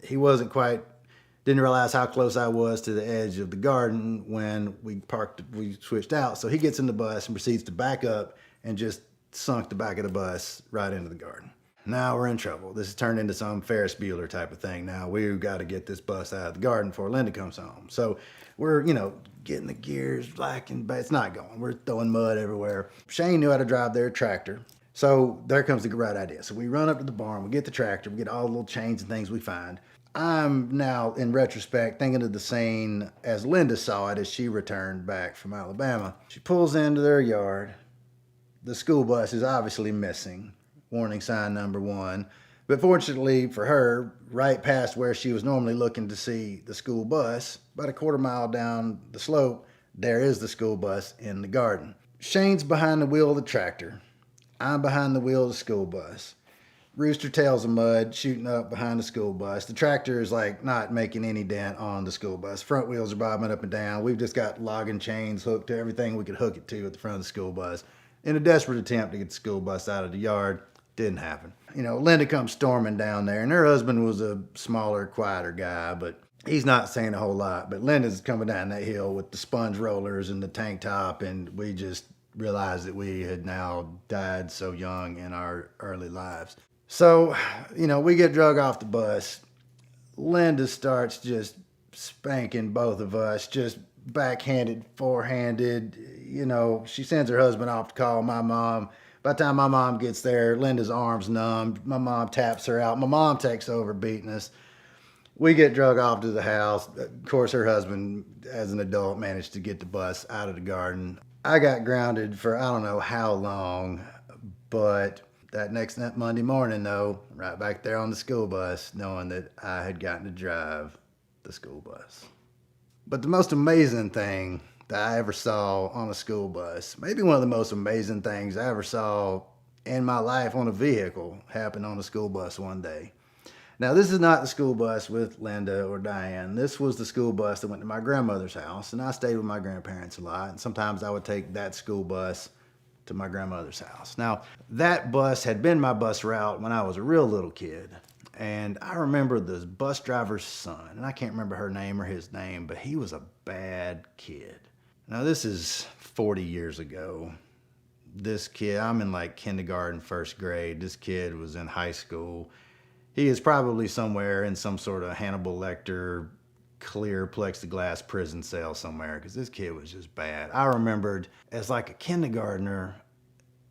he didn't realize how close I was to the edge of the garden when we switched out. So he gets in the bus and proceeds to back up and just sunk the back of the bus right into the garden. Now we're in trouble. This has turned into some Ferris Bueller type of thing. Now we've got to get this bus out of the garden before Linda comes home. So we're, getting the gears lacking, but it's not going. We're throwing mud everywhere. Shane knew how to drive their tractor. So there comes the right idea. So we run up to the barn, we get the tractor, we get all the little chains and things we find. I'm now, in retrospect, thinking of the scene as Linda saw it as she returned back from Alabama. She pulls into their yard. The school bus is obviously missing. Warning sign number 1. But fortunately for her, right past where she was normally looking to see the school bus, about a quarter mile down the slope, there is the school bus in the garden. Shane's behind the wheel of the tractor. I'm behind the wheel of the school bus. Rooster tails of mud shooting up behind the school bus. The tractor is not making any dent on the school bus. Front wheels are bobbing up and down. We've just got logging chains hooked to everything we could hook it to at the front of the school bus. In a desperate attempt to get the school bus out of the yard, didn't happen. Linda comes storming down there, and her husband was a smaller, quieter guy, but he's not saying a whole lot. But Linda's coming down that hill with the sponge rollers and the tank top, and we just realized that we had now died so young in our early lives. So, we get drug off the bus. Linda starts just spanking both of us, just backhanded, forehanded. She sends her husband off to call my mom. By the time my mom gets there, Linda's arm's numb. My mom taps her out. My mom takes over beating us. We get drug off to the house. Of course, her husband, as an adult, managed to get the bus out of the garden. I got grounded for I don't know how long, but that Monday morning, though, right back there on the school bus, knowing that I had gotten to drive the school bus. But the most amazing thing that I ever saw on a school bus, maybe one of the most amazing things I ever saw in my life on a vehicle, happened on a school bus one day. Now, this is not the school bus with Linda or Diane. This was the school bus that went to my grandmother's house, and I stayed with my grandparents a lot, and sometimes I would take that school bus to my grandmother's house. Now, that bus had been my bus route when I was a real little kid. And I remember the bus driver's son, and I can't remember her name or his name, but he was a bad kid. Now, this is 40 years ago. This kid, I'm in kindergarten, first grade. This kid was in high school. He is probably somewhere in some sort of Hannibal Lecter clear plexiglass prison cell somewhere because this kid was just bad. I remembered as like a kindergartner,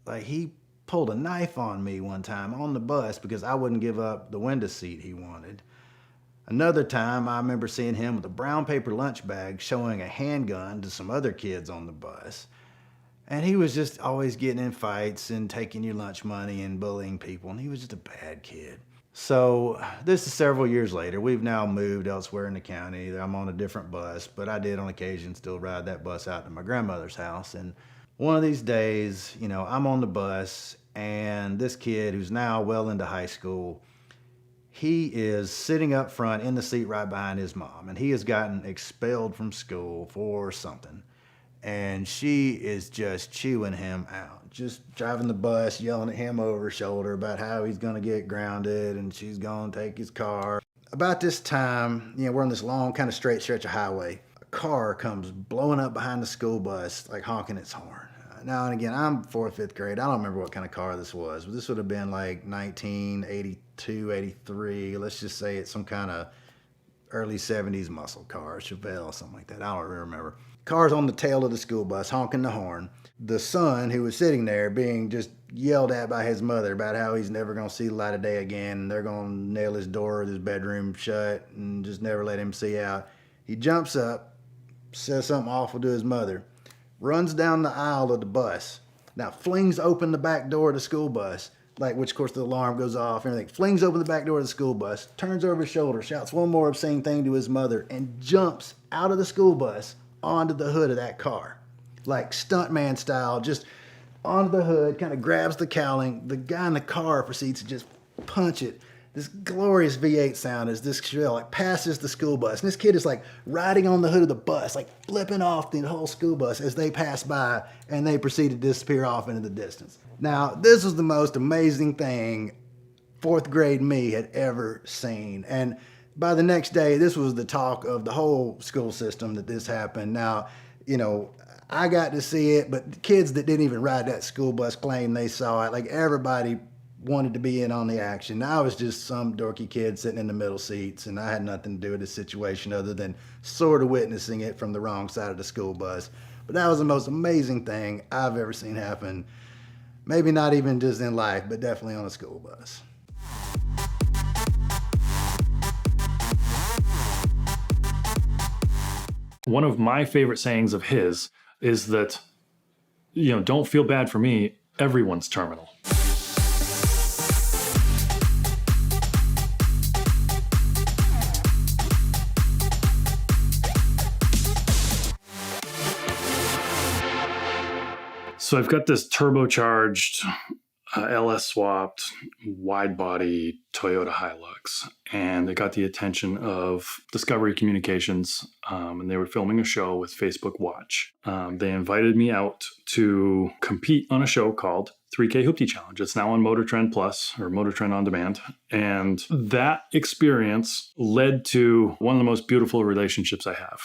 like he pulled a knife on me one time on the bus because I wouldn't give up the window seat he wanted. Another time, I remember seeing him with a brown paper lunch bag showing a handgun to some other kids on the bus. And he was just always getting in fights and taking your lunch money and bullying people, and he was just a bad kid. So this is several years later. We've now moved elsewhere in the county. I'm on a different bus, but I did on occasion still ride that bus out to my grandmother's house. And one of these days, you know, I'm on the bus, and this kid who's now well into high school, he is sitting up front in the seat right behind his mom, and he has gotten expelled from school for something. And she is just chewing him out, just driving the bus, yelling at him over her shoulder about how he's going to get grounded and she's going to take his car. About this time, you know, we're on this long kind of straight stretch of highway. A car comes blowing up behind the school bus, like honking its horn. Now and again, I'm fourth, fifth grade. I don't remember what kind of car this was, but this would have been like 1982, 83. Let's just say it's some kind of early 70s muscle car, Chevelle, something like that. I don't really remember. Car's on the tail of the school bus, honking the horn. The son, who was sitting there, being just yelled at by his mother about how he's never going to see the light of day again, and they're going to nail his door of his bedroom shut and just never let him see out. He jumps up, says something awful to his mother, runs down the aisle of the bus. Now flings open the back door of the school bus, like, which of course the alarm goes off and everything. Flings open the back door of the school bus, turns over his shoulder, shouts one more obscene thing to his mother, and jumps out of the school bus onto the hood of that car. Like stuntman style, just onto the hood, kind of grabs the cowling. The guy in the car proceeds to just punch it. This glorious V8 sound as this shell like passes the school bus. And this kid is like riding on the hood of the bus, like flipping off the whole school bus as they pass by, and they proceed to disappear off into the distance. Now, this was the most amazing thing fourth grade me had ever seen. And by the next day, this was the talk of the whole school system that this happened. Now, you know, I got to see it, but the kids that didn't even ride that school bus claimed they saw it. Like everybody wanted to be in on the action. I was just some dorky kid sitting in the middle seats, and I had nothing to do with the situation other than sort of witnessing it from the wrong side of the school bus. But that was the most amazing thing I've ever seen happen. Maybe not even just in life, but definitely on a school bus. One of my favorite sayings of his is that, you know, don't feel bad for me, everyone's terminal. So I've got this turbocharged, LS swapped, wide body Toyota Hilux, and it got the attention of Discovery Communications, and they were filming a show with Facebook Watch. They invited me out to compete on a show called 3K Hoopty Challenge. It's now on Motor Trend Plus or Motor Trend On Demand. And that experience led to one of the most beautiful relationships I have.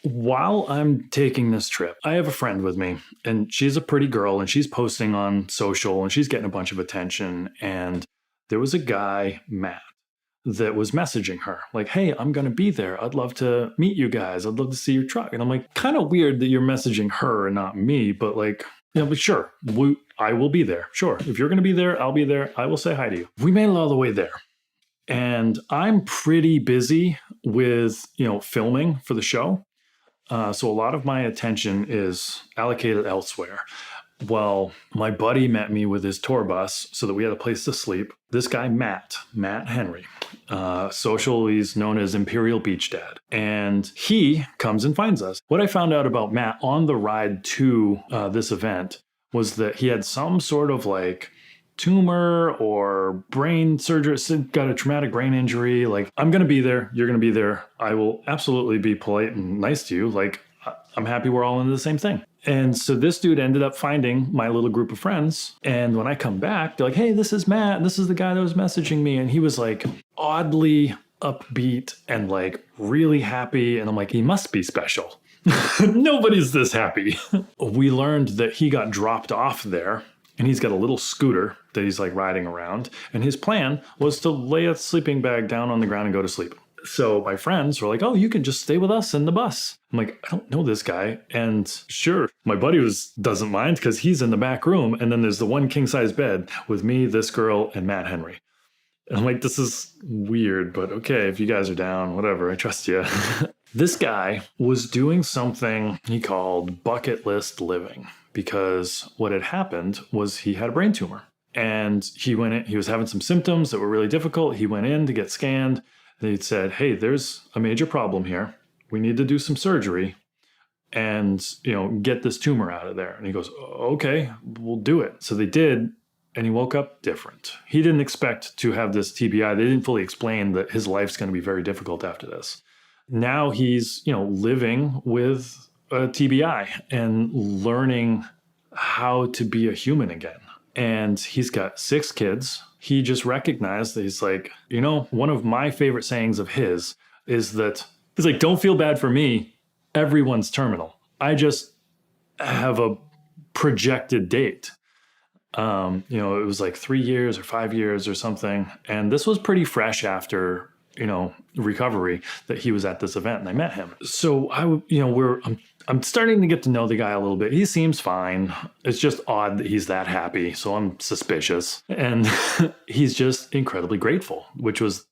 While I'm taking this trip, I have a friend with me, and she's a pretty girl, and she's posting on social, and she's getting a bunch of attention. And there was a guy, Matt, that was messaging her like, hey, I'm going to be there. I'd love to meet you guys. I'd love to see your truck. And I'm like, kind of weird that you're messaging her and not me, but like, you know, but sure, I will be there. Sure. If you're going to be there, I'll be there. I will say hi to you. We made it all the way there. And I'm pretty busy with, you know, filming for the show. So a lot of my attention is allocated elsewhere. Well, my buddy met me with his tour bus so that we had a place to sleep. This guy, Matt Henry, social, he's known as Imperial Beach Dad. And he comes and finds us. What I found out about Matt on the ride to this event was that he had some sort of like tumor or brain surgery, got a traumatic brain injury. Like, I'm going to be there. You're going to be there. I will absolutely be polite and nice to you. Like, I'm happy we're all into the same thing. And so this dude ended up finding my little group of friends. And when I come back, they're like, hey, this is Matt. This is the guy that was messaging me. And he was like oddly upbeat and like really happy. And I'm like, he must be special. Nobody's this happy. We learned that he got dropped off there. And he's got a little scooter that he's like riding around. And his plan was to lay a sleeping bag down on the ground and go to sleep. So my friends were like, oh, you can just stay with us in the bus. I'm like, I don't know this guy. And sure, my buddy doesn't mind because he's in the back room. And then there's the one king size bed with me, this girl, and Matt Henry. And I'm like, this is weird, but okay, if you guys are down, whatever, I trust you. This guy was doing something he called bucket list living because what had happened was he had a brain tumor. And he went in, he was having some symptoms that were really difficult. He went in to get scanned. They said, hey, there's a major problem here. We need to do some surgery and, get this tumor out of there. And he goes, okay, we'll do it. So they did. And he woke up different. He didn't expect to have this TBI. They didn't fully explain that his life's going to be very difficult after this. Now he's, living with a TBI and learning how to be a human again. And he's got 6 kids. He just recognized that he's like, one of my favorite sayings of his is that he's like, don't feel bad for me. Everyone's terminal. I just have a projected date. It was like 3 years or 5 years or something. And this was pretty fresh after, recovery that he was at this event and I met him. So I'm starting to get to know the guy a little bit. He seems fine. It's just odd that he's that happy. So I'm suspicious. And he's just incredibly grateful, which was,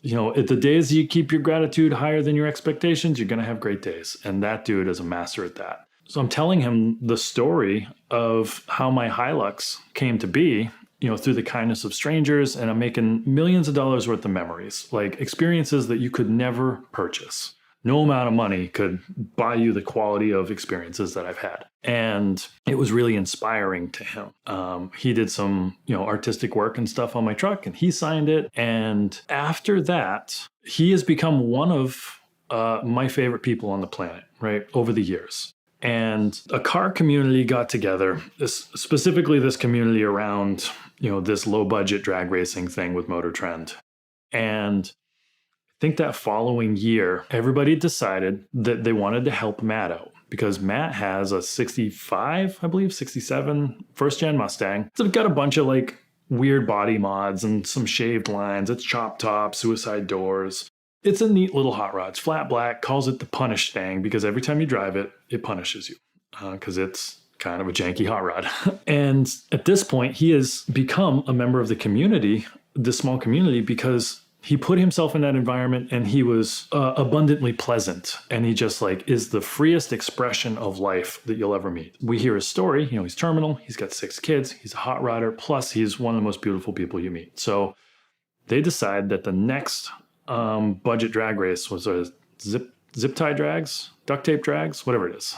at the days you keep your gratitude higher than your expectations, you're going to have great days. And that dude is a master at that. So I'm telling him the story of how my Hilux came to be, through the kindness of strangers, and I'm making millions of dollars worth of memories, like experiences that you could never purchase. No amount of money could buy you the quality of experiences that I've had. And it was really inspiring to him. He did some, artistic work and stuff on my truck, and he signed it. And after that, he has become one of my favorite people on the planet, right, over the years. And a car community got together, specifically this community around, this low budget drag racing thing with Motor Trend. And I think that following year, everybody decided that they wanted to help Matt out because Matt has a 65, I believe, 67 first gen Mustang. So it's got a bunch of like weird body mods and some shaved lines. It's chop top, suicide doors. It's a neat little hot rod. It's flat black, calls it the Punish Stang because every time you drive it, it punishes you because it's kind of a janky hot rod. And at this point, he has become a member of the community, this small community, because he put himself in that environment and he was abundantly pleasant. And he just is the freest expression of life that you'll ever meet. We hear his story. He's terminal. He's got 6 kids. He's a hot rodder. Plus, he's one of the most beautiful people you meet. So they decide that the next budget drag race was a zip tie drags, duct tape drags, whatever it is,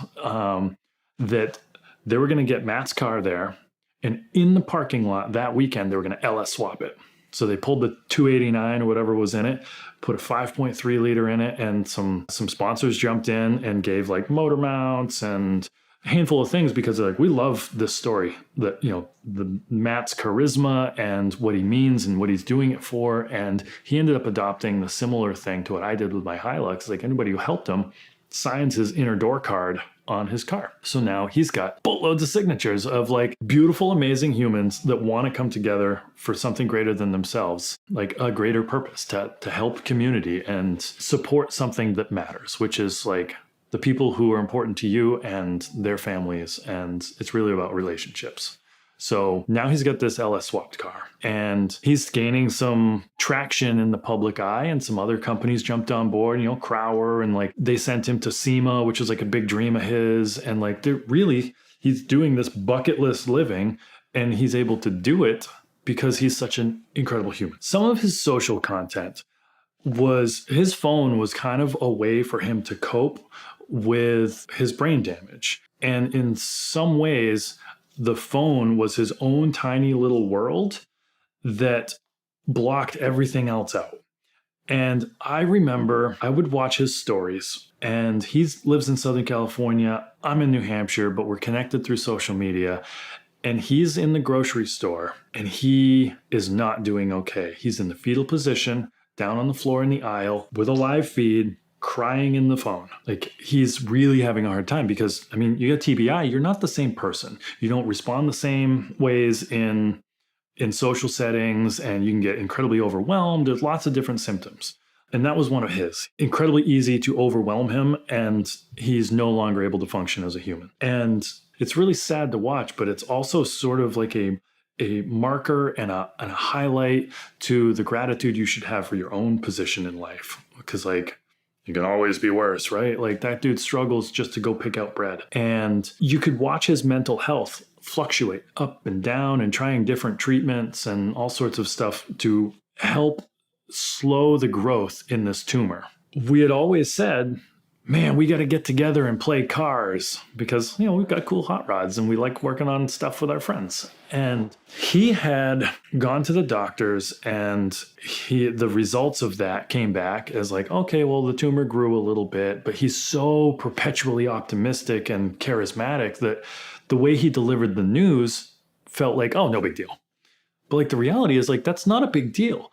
that they were going to get Matt's car there. And in the parking lot that weekend, they were going to LS swap it. So they pulled the 289 or whatever was in it, put a 5.3 liter in it, and some sponsors jumped in and gave motor mounts and a handful of things because we love this story that, the Matt's charisma and what he means and what he's doing it for. And he ended up adopting the similar thing to what I did with my Hilux. Anybody who helped him signs his inner door card on his car. So now he's got boatloads of signatures of beautiful, amazing humans that want to come together for something greater than themselves, a greater purpose to help community and support something that matters, which is the people who are important to you and their families. And it's really about relationships. So now he's got this LS swapped car and he's gaining some traction in the public eye, and some other companies jumped on board, Crower, and they sent him to SEMA, which was a big dream of his. And he's doing this bucket list living, and he's able to do it because he's such an incredible human. Some of his social content his phone was kind of a way for him to cope with his brain damage. And in some ways, the phone was his own tiny little world that blocked everything else out. And I remember I would watch his stories, and he lives in Southern California. I'm in New Hampshire, but we're connected through social media. And he's in the grocery store and he is not doing okay. He's in the fetal position, down on the floor in the aisle with a live feed, crying in the phone. He's really having a hard time because, you get TBI, you're not the same person. You don't respond the same ways in social settings, and you can get incredibly overwhelmed. There's lots of different symptoms. And that was one of his. Incredibly easy to overwhelm him, and he's no longer able to function as a human. And it's really sad to watch, but it's also sort of like a marker and a highlight to the gratitude you should have for your own position in life. Because, like, you can always be worse, right? Like, that dude struggles just to go pick out bread. And you could watch his mental health fluctuate up and down and trying different treatments and all sorts of stuff to help slow the growth in this tumor. We had always said, man, we got to get together and play cars because, we've got cool hot rods and we like working on stuff with our friends. And he had gone to the doctors, and the results of that came back as like, okay, well, the tumor grew a little bit, but he's so perpetually optimistic and charismatic that the way he delivered the news felt like, oh, no big deal. But like the reality is like, that's not a big deal.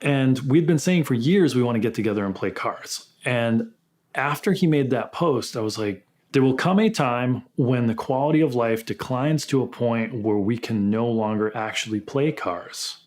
And we'd been saying for years, we want to get together and play cars. And after he made that post, I was like, there will come a time when the quality of life declines to a point where we can no longer actually play cars.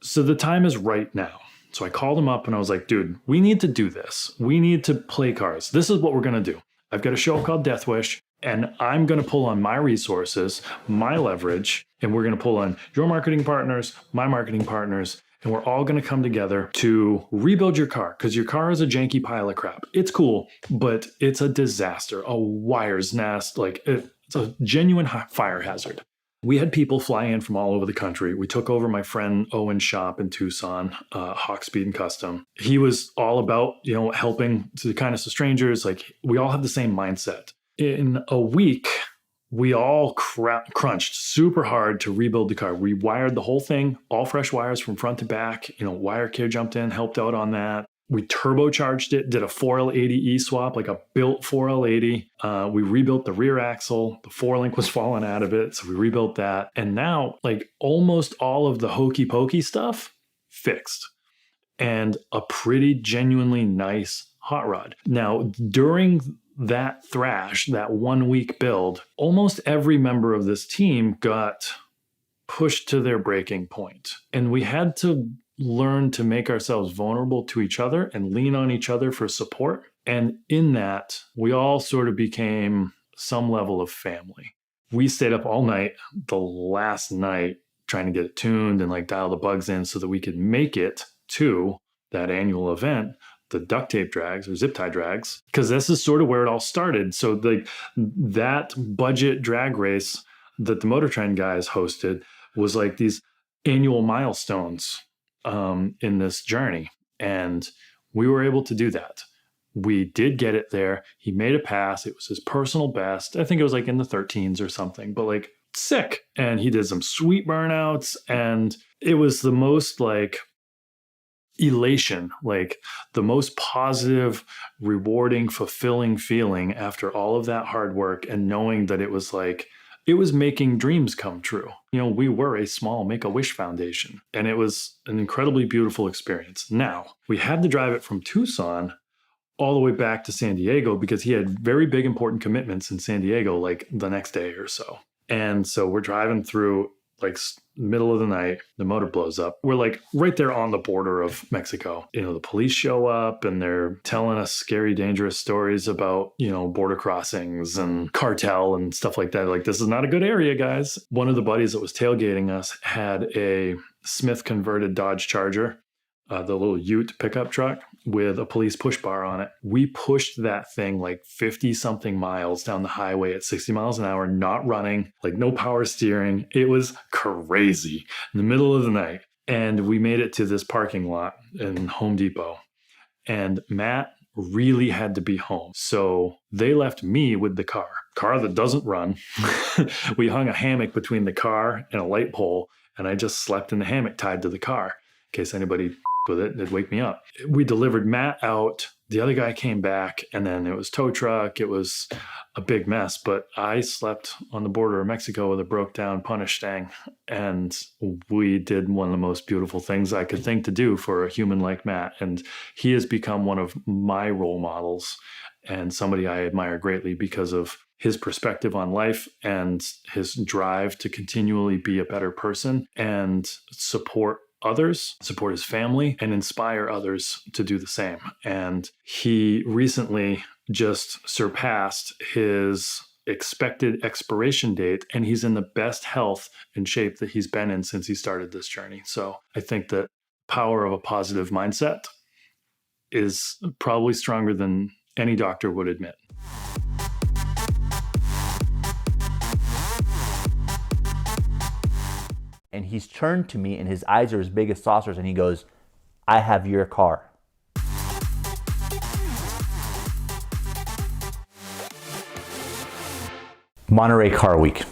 So the time is right now. So I called him up and I was like, dude, we need to do this. We need to play cars. This is what we're going to do. I've got a show called Death Wish, and I'm going to pull on my resources, my leverage, and we're going to pull on your marketing partners, my marketing partners, and we're all going to come together to rebuild your car, because your car is a janky pile of crap. It's cool, but it's a disaster, a wire's nest. Like, it's a genuine fire hazard. We had people fly in from all over the country. We took over my friend Owen's shop in Tucson, Hawk Speed and Custom. He was all about, helping to the kindness of strangers. Like, we all have the same mindset. In a week, we all crunched super hard to rebuild the car. We wired the whole thing, all fresh wires from front to back. Wire Care jumped in, helped out on that. We turbocharged it, did a 4L80E swap, like a built 4L80. We rebuilt the rear axle. The 4-link was falling out of it, so we rebuilt that. And now, like, almost all of the hokey pokey stuff fixed. And a pretty genuinely nice hot rod. Now, during that thrash, that 1 week build, almost every member of this team got pushed to their breaking point. And we had to learn to make ourselves vulnerable to each other and lean on each other for support. And in that, we all sort of became some level of family. We stayed up all night, the last night, trying to get it tuned and like dial the bugs in so that we could make it to that annual event, the duct tape drags or zip tie drags, because this is sort of where it all started. So that budget drag race that the Motor Trend guys hosted was like these annual milestones in this journey. And we were able to do that. We did get it there. He made a pass. It was his personal best. I think it was like in the 13s or something, but like sick. And he did some sweet burnouts. And it was the most like elation, like the most positive, rewarding, fulfilling feeling after all of that hard work and knowing that it was making dreams come true. We were a small Make-A-Wish foundation, and it was an incredibly beautiful experience. Now, we had to drive it from Tucson all the way back to San Diego because he had very big, important commitments in San Diego, like the next day or so. And so we're driving through like middle of the night, the motor blows up. We're like right there on the border of Mexico. The police show up and they're telling us scary, dangerous stories about, border crossings and cartel and stuff like that. Like, this is not a good area, guys. One of the buddies that was tailgating us had a Smith converted Dodge Charger, the little Ute pickup truck with a police push bar on it. We pushed that thing like 50 something miles down the highway at 60 miles an hour, not running, like no power steering. It was crazy in the middle of the night. And we made it to this parking lot in Home Depot. And Matt really had to be home. So they left me with the car that doesn't run. We hung a hammock between the car and a light pole, and I just slept in the hammock tied to the car in case anybody with it, it'd wake me up. We delivered Matt out. The other guy came back, and then it was tow truck. It was a big mess, but I slept on the border of Mexico with a broke down punish stang, and we did one of the most beautiful things I could think to do for a human like Matt. And he has become one of my role models and somebody I admire greatly because of his perspective on life and his drive to continually be a better person and support others, support his family, and inspire others to do the same. And he recently just surpassed his expected expiration date, and he's in the best health and shape that he's been in since he started this journey. So I think that power of a positive mindset is probably stronger than any doctor would admit. And he's turned to me and his eyes are as big as saucers and he goes, I have your car. Monterey Car Week,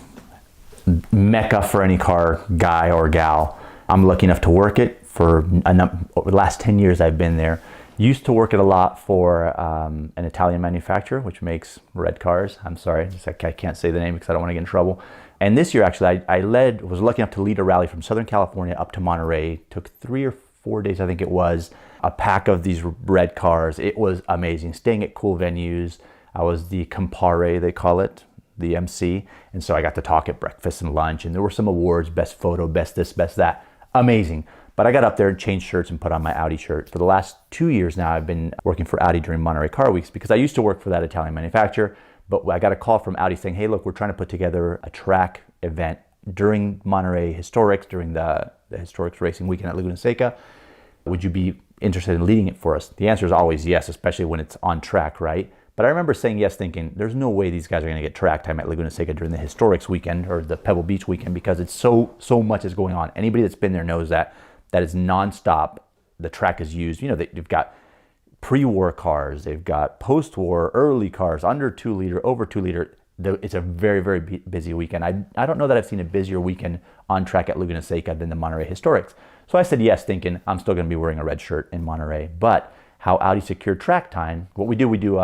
mecca for any car guy or gal. I'm lucky enough to work it for over the last 10 years I've been there. Used to work it a lot for an Italian manufacturer, which makes red cars. I'm sorry, I can't say the name because I don't want to get in trouble. And this year, actually, I was lucky enough to lead a rally from Southern California up to Monterey. Took 3 or 4 days, I think it was, a pack of these red cars. It was amazing, staying at cool venues. I was the compare, they call it, the MC. And so I got to talk at breakfast and lunch, and there were some awards, best photo, best this, best that. Amazing. But I got up there and changed shirts and put on my Audi shirt. For the last 2 years now, I've been working for Audi during Monterey Car Weeks because I used to work for that Italian manufacturer. But I got a call from Audi saying, hey, look, we're trying to put together a track event during Monterey Historics, during the Historics Racing Weekend at Laguna Seca. Would you be interested in leading it for us? The answer is always yes, especially when it's on track, right? But I remember saying yes, thinking, there's no way these guys are going to get track time at Laguna Seca during the Historics Weekend or the Pebble Beach Weekend because it's so much is going on. Anybody that's been there knows that is nonstop. The track is used. You know, you've got pre-war cars, they've got post-war early cars, under 2 liter, over 2 liter. It's a very, very busy weekend. I don't know that I've seen a busier weekend on track at Laguna Seca than the Monterey Historics. So I said yes, thinking I'm still going to be wearing a red shirt in Monterey. But how Audi secured track time, what we do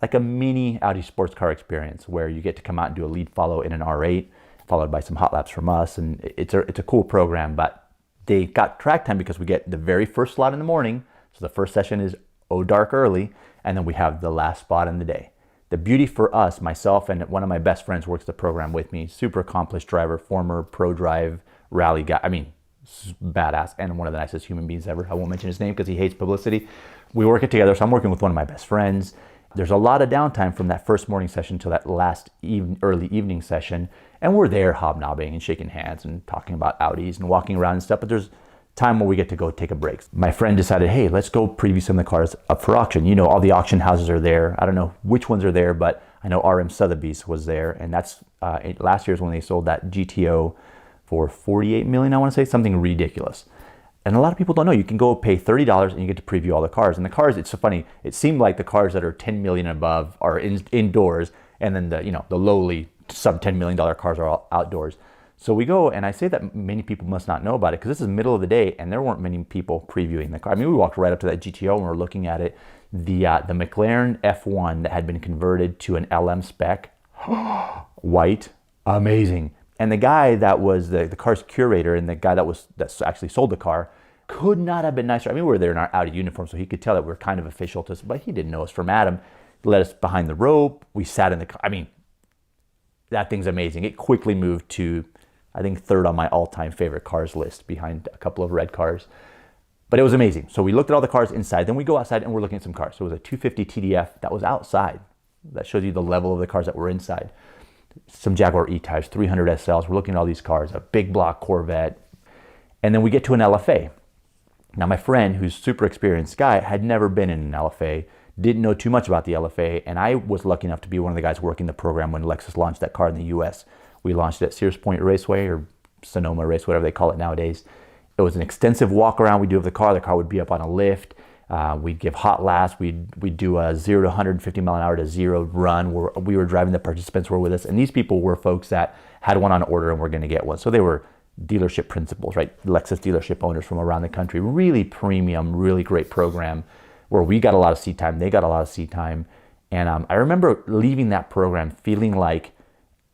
like a mini Audi sports car experience where you get to come out and do a lead follow in an R8, followed by some hot laps from us. And it's a cool program, but they got track time because we get the very first slot in the morning. So the first session is dark early, and then we have the last spot in the day. The beauty for us, myself and one of my best friends works the program with me, super accomplished driver, former pro drive rally guy. I mean, badass, and one of the nicest human beings ever. I won't mention his name because he hates publicity. We work it together, so I'm working with one of my best friends. There's a lot of downtime from that first morning session to that last early evening session, and we're there hobnobbing and shaking hands and talking about Audis and walking around and stuff, but there's time where we get to go take a break. My friend decided, hey, let's go preview some of the cars up for auction. You know, all the auction houses are there. I don't know which ones are there, but I know RM Sotheby's was there, and that's last year's when they sold that GTO for $48 million, I want to say, something ridiculous. And a lot of people don't know, you can go pay $30 and you get to preview all the cars. And the cars, it's so funny, it seemed like the cars that are 10 million and above are indoors, and then the lowly sub $10 million cars are all outdoors. So we go, and I say that many people must not know about it because this is middle of the day and there weren't many people previewing the car. I mean, we walked right up to that GTO and we're looking at it. The McLaren F1 that had been converted to an LM spec, white, amazing. And the guy that was the car's curator and the guy that actually sold the car could not have been nicer. I mean, we were there in our Audi uniform, so he could tell that we were kind of official to us, but he didn't know us from Adam. He led us behind the rope. We sat in the car. I mean, that thing's amazing. It quickly moved to, I think, third on my all-time favorite cars list behind a couple of red cars. But it was amazing. So we looked at all the cars inside. Then we go outside and we're looking at some cars. So it was a 250 TDF that was outside. That shows you the level of the cars that were inside. Some Jaguar E-Types, 300 SLs. We're looking at all these cars, a big block Corvette. And then we get to an LFA. Now my friend, who's a super experienced guy, had never been in an LFA, didn't know too much about the LFA, and I was lucky enough to be one of the guys working the program when Lexus launched that car in the US. We launched it at Sears Point Raceway, or Sonoma Race, whatever they call it nowadays. It was an extensive walk around we do of the car. The car would be up on a lift. We'd give hot laps. We'd do a 0 to 150 mile an hour to 0 run where we were driving, the participants were with us. And these people were folks that had one on order and were going to get one. So they were dealership principals, right? Lexus dealership owners from around the country. Really premium, really great program where we got a lot of seat time. They got a lot of seat time. And I remember leaving that program feeling like,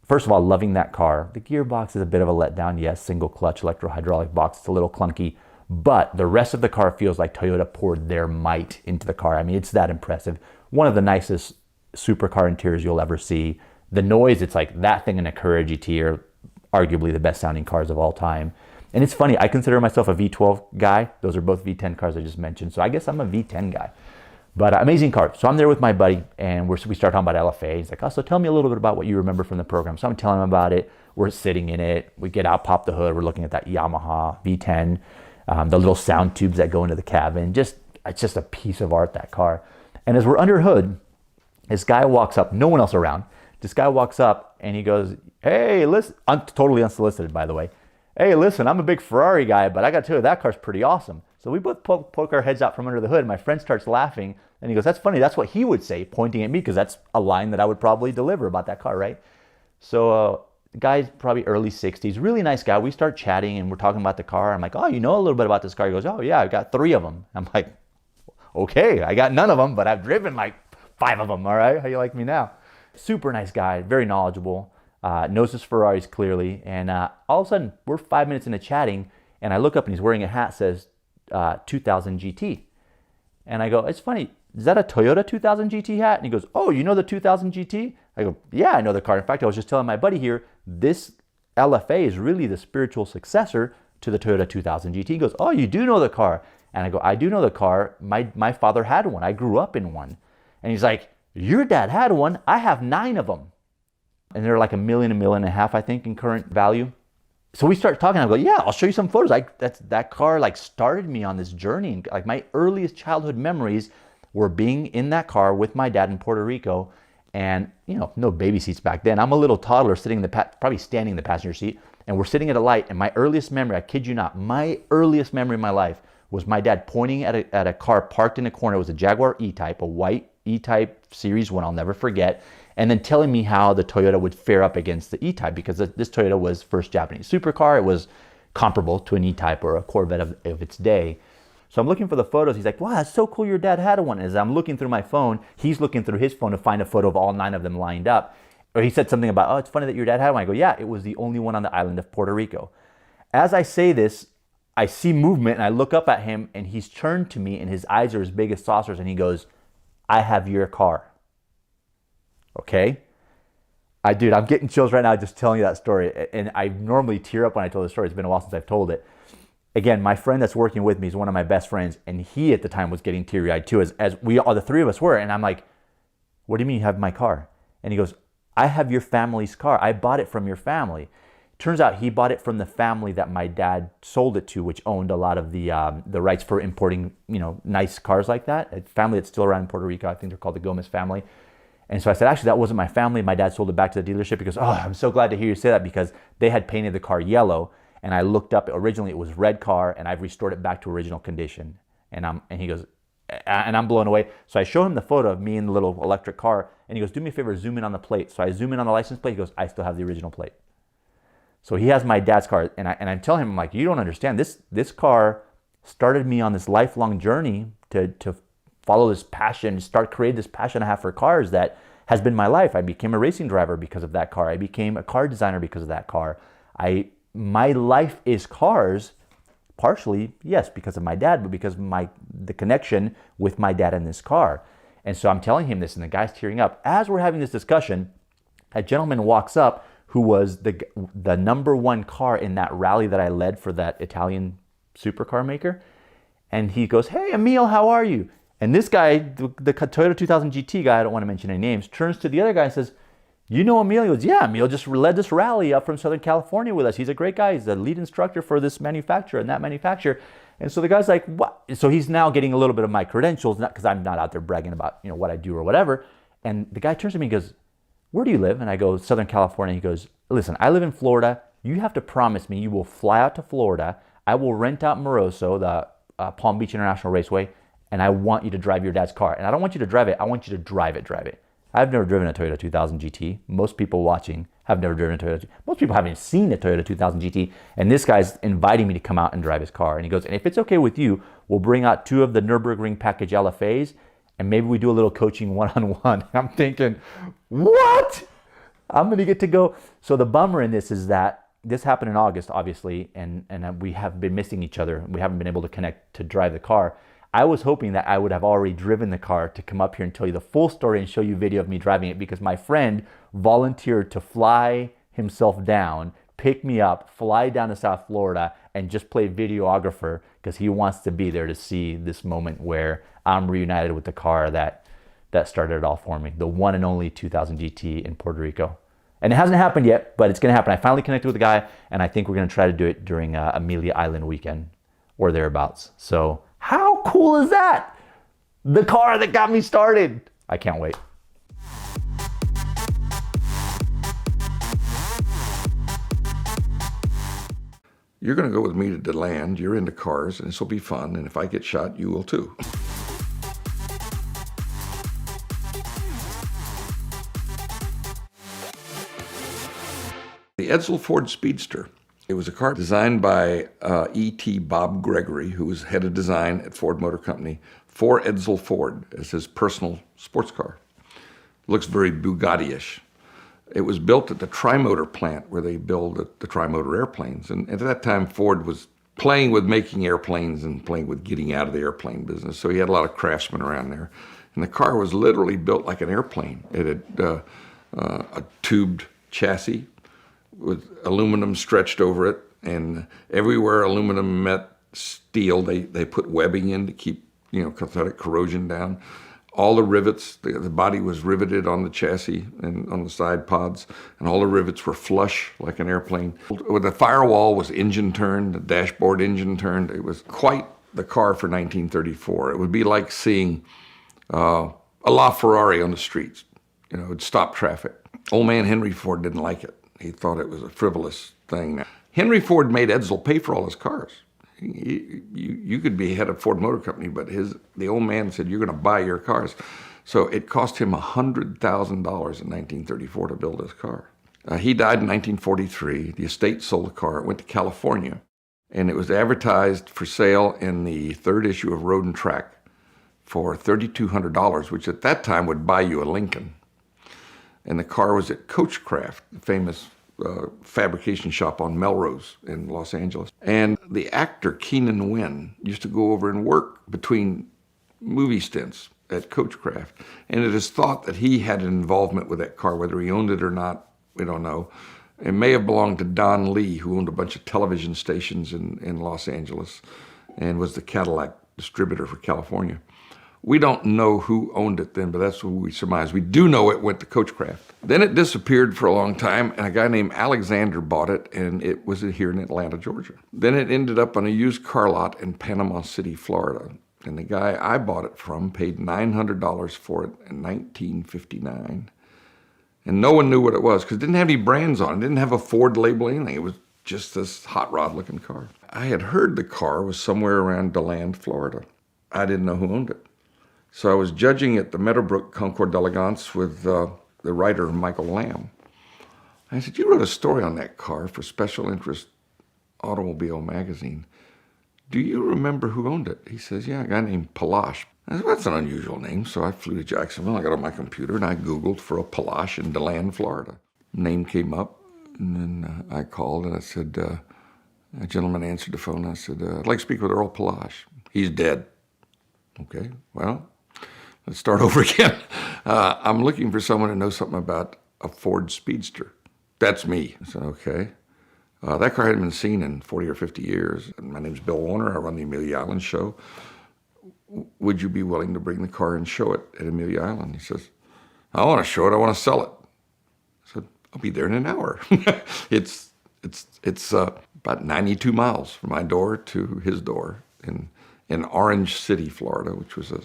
first of all, loving that car. The gearbox is a bit of a letdown. Yes, single clutch, electro-hydraulic box. It's a little clunky. But the rest of the car feels like Toyota poured their might into the car. I mean, it's that impressive. One of the nicest supercar interiors you'll ever see. The noise, it's like that thing and a Carrera GT are arguably the best sounding cars of all time. And it's funny, I consider myself a V12 guy. Those are both V10 cars I just mentioned. So I guess I'm a V10 guy. But amazing car. So I'm there with my buddy, and we start talking about LFA. He's like, oh, so tell me a little bit about what you remember from the program. So I'm telling him about it. We're sitting in it. We get out, pop the hood. We're looking at that Yamaha V10, the little sound tubes that go into the cabin. It's just a piece of art, that car. And as we're under hood, this guy walks up, no one else around. This guy walks up and he goes, hey, listen, totally unsolicited, by the way. Hey, listen, I'm a big Ferrari guy, but I got to tell you, that car's pretty awesome. So we both poke our heads out from under the hood. My friend starts laughing, and he goes, that's funny. That's what he would say, pointing at me, because that's a line that I would probably deliver about that car, right? So the guy's probably early 60s, really nice guy. We start chatting, and we're talking about the car. I'm like, oh, you know a little bit about this car? He goes, oh, yeah, I've got 3 of them. I'm like, okay, I got none of them, but I've driven like 5 of them, all right? How you like me now? Super nice guy, very knowledgeable, knows his Ferraris clearly. And all of a sudden, we're 5 minutes into chatting, and I look up, and he's wearing a hat that says 2000 GT. And I go, it's funny, is that a Toyota 2000 GT hat? And he goes, oh, you know the 2000 GT? I go, yeah, I know the car. In fact, I was just telling my buddy here, this LFA is really the spiritual successor to the Toyota 2000 GT. He goes, oh, you do know the car. And I go, I do know the car. My father had one. I grew up in one. And he's like, your dad had one. I have 9 of them. And they're like $1 million, $1.5 million, I think, in current value. So we start talking. I go, yeah, I'll show you some photos. That car like started me on this journey. Like my earliest childhood memories were being in that car with my dad in Puerto Rico. And, no baby seats back then. I'm a little toddler sitting in probably standing in the passenger seat. And we're sitting at a light. And my earliest memory, I kid you not, my earliest memory in my life was my dad pointing at a car parked in a corner. It was a Jaguar E-Type, a white E-Type Series 1, I'll never forget. And then telling me how the Toyota would fare up against the E-Type, because this Toyota was first Japanese supercar. It was comparable to an E-Type or a Corvette of its day. So I'm looking for the photos. He's like, wow, that's so cool your dad had one. As I'm looking through my phone, he's looking through his phone to find a photo of all 9 of them lined up. Or he said something about, oh, it's funny that your dad had one. I go, yeah, it was the only one on the island of Puerto Rico. As I say this, I see movement, and I look up at him, and he's turned to me, and his eyes are as big as saucers, and he goes, I have your car. Okay? Dude, I'm getting chills right now just telling you that story. And I normally tear up when I tell the story. It's been a while since I've told it. Again, my friend that's working with me is one of my best friends, and he at the time was getting teary-eyed too, as we all, the 3 of us were. And I'm like, what do you mean you have my car? And he goes, I have your family's car. I bought it from your family. Turns out he bought it from the family that my dad sold it to, which owned a lot of the rights for importing, nice cars like that. A family that's still around in Puerto Rico. I think they're called the Gomez family. And so I said, actually, that wasn't my family. My dad sold it back to the dealership. He goes, oh, I'm so glad to hear you say that, because they had painted the car yellow. And I looked up, originally it was red car, and I've restored it back to original condition. And he goes, and I'm blown away. So I show him the photo of me in the little electric car, and he goes, do me a favor, zoom in on the plate. So I zoom in on the license plate. He goes, I still have the original plate. So he has my dad's car, and I'm telling him, I'm like, you don't understand. This car started me on this lifelong journey to follow this passion, create this passion I have for cars that has been my life. I became a racing driver because of that car. I became a car designer because of that car. My life is cars, partially, yes, because of my dad, but because of the connection with my dad in this car. And so I'm telling him this, and the guy's tearing up. As we're having this discussion, a gentleman walks up who was the number 1 car in that rally that I led for that Italian supercar maker. And he goes, hey, Emil, how are you? And this guy, the Toyota 2000 GT guy, I don't want to mention any names, turns to the other guy and says, you know Emil? He goes, yeah, Emil just led this rally up from Southern California with us. He's a great guy. He's the lead instructor for this manufacturer and that manufacturer. And so the guy's like, what? So he's now getting a little bit of my credentials, not because I'm not out there bragging about what I do or whatever. And the guy turns to me and goes, where do you live? And I go, Southern California. He goes, listen, I live in Florida. You have to promise me you will fly out to Florida. I will rent out Moroso, the Palm Beach International Raceway, and I want you to drive your dad's car. And I don't want you to drive it. I want you to drive it. I've never driven a Toyota 2000 GT. Most people watching have never driven a Toyota. Most people haven't even seen a Toyota 2000 GT. And this guy's inviting me to come out and drive his car. And he goes, and if it's okay with you, we'll bring out 2 of the Nürburgring package LFAs, and maybe we do a little coaching one-on-one. I'm thinking, what? I'm going to get to go. So the bummer in this is that this happened in August, obviously, and we have been missing each other. We haven't been able to connect to drive the car. I was hoping that I would have already driven the car to come up here and tell you the full story and show you video of me driving it, because my friend volunteered to fly himself down, pick me up, fly down to South Florida, and just play videographer because he wants to be there to see this moment where I'm reunited with the car that started it all for me. The one and only 2000 GT in Puerto Rico. And it hasn't happened yet, but it's going to happen. I finally connected with the guy, and I think we're going to try to do it during Amelia Island weekend or thereabouts. So how cool is that? The car that got me started. I can't wait. You're going to go with me to DeLand. You're into cars, and this will be fun. And if I get shot, you will too. The Edsel Ford Speedster. It was a car designed by E.T. Bob Gregory, who was head of design at Ford Motor Company, for Edsel Ford as his personal sports car. Looks very Bugatti-ish. It was built at the Tri-Motor plant where they build the Tri-Motor airplanes. And at that time, Ford was playing with making airplanes and playing with getting out of the airplane business. So he had a lot of craftsmen around there. And the car was literally built like an airplane. It had a tubed chassis with aluminum stretched over it. And everywhere aluminum met steel, they put webbing in to keep, cathodic corrosion down. All the rivets, the body was riveted on the chassis and on the side pods, and all the rivets were flush like an airplane. The firewall was engine turned, the dashboard engine turned. It was quite the car for 1934. It would be like seeing a LaFerrari on the streets. It'd stop traffic. Old man Henry Ford didn't like it. He thought it was a frivolous thing. Henry Ford made Edsel pay for all his cars. You could be head of Ford Motor Company, but the old man said, you're going to buy your cars. So it cost him $100,000 in 1934 to build his car. He died in 1943. The estate sold the car. It went to California, and it was advertised for sale in the third issue of Road and Track for $3,200, which at that time would buy you a Lincoln. And the car was at Coachcraft, the famous fabrication shop on Melrose in Los Angeles. And the actor Keenan Wynn used to go over and work between movie stints at Coachcraft. And it is thought that he had an involvement with that car, whether he owned it or not, we don't know. It may have belonged to Don Lee, who owned a bunch of television stations in Los Angeles and was the Cadillac distributor for California. We don't know who owned it then, but that's what we surmise. We do know it went to Coachcraft. Then it disappeared for a long time, and a guy named Alexander bought it, and it was here in Atlanta, Georgia. Then it ended up on a used car lot in Panama City, Florida. And the guy I bought it from paid $900 for it in 1959. And no one knew what it was, because it didn't have any brands on it. It didn't have a Ford label or anything. It was just this hot rod looking car. I had heard the car was somewhere around DeLand, Florida. I didn't know who owned it. So I was judging at the Meadowbrook Concours d'Elegance with the writer Michael Lamb. I said, you wrote a story on that car for Special Interest Automobile magazine. Do you remember who owned it? He says, yeah, a guy named Palash. I said, well, that's an unusual name. So I flew to Jacksonville. I got on my computer and I Googled for a Palash in DeLand, Florida. Name came up, and then I called and I said, a gentleman answered the phone. I said, I'd like to speak with Earl Palash. He's dead. Okay, well, let's start over again. I'm looking for someone who knows something about a Ford Speedster. That's me. I said, okay. That car hadn't been seen in 40 or 50 years. And my name's Bill Warner. I run the Amelia Island show. Would you be willing to bring the car and show it at Amelia Island? He says, I want to show it. I want to sell it. I said, I'll be there in an hour. It's about 92 miles from my door to his door in Orange City, Florida, which was a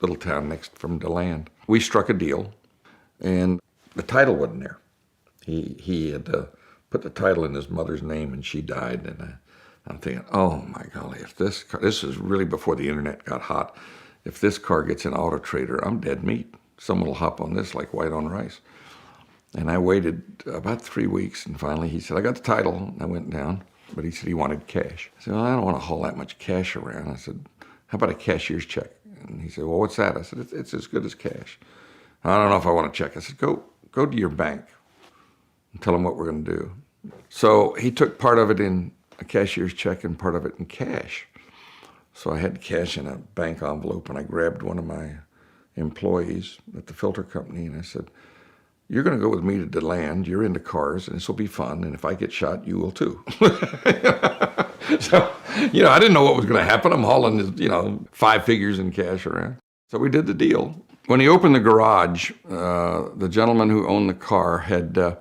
little town next from DeLand. We struck a deal, and the title wasn't there. He had put the title in his mother's name, and she died. And I'm thinking, oh my golly, if this car, this is really before the internet got hot. If this car gets an Auto Trader, I'm dead meat. Someone will hop on this like white on rice. And I waited about 3 weeks, and finally he said, I got the title. And I went down, but he said he wanted cash. I said, well, I don't want to haul that much cash around. I said, how about a cashier's check? And he said, well, what's that? I said, it's as good as cash. I don't know if I want to check. I said, go to your bank and tell them what we're going to do. So he took part of it in a cashier's check and part of it in cash. So I had cash in a bank envelope, and I grabbed one of my employees at the filter company, and I said, you're going to go with me to DeLand. You're into cars, and this will be fun. And if I get shot, you will too. So, I didn't know what was going to happen. I'm hauling, 5 figures in cash around. So we did the deal. When he opened the garage, the gentleman who owned the car had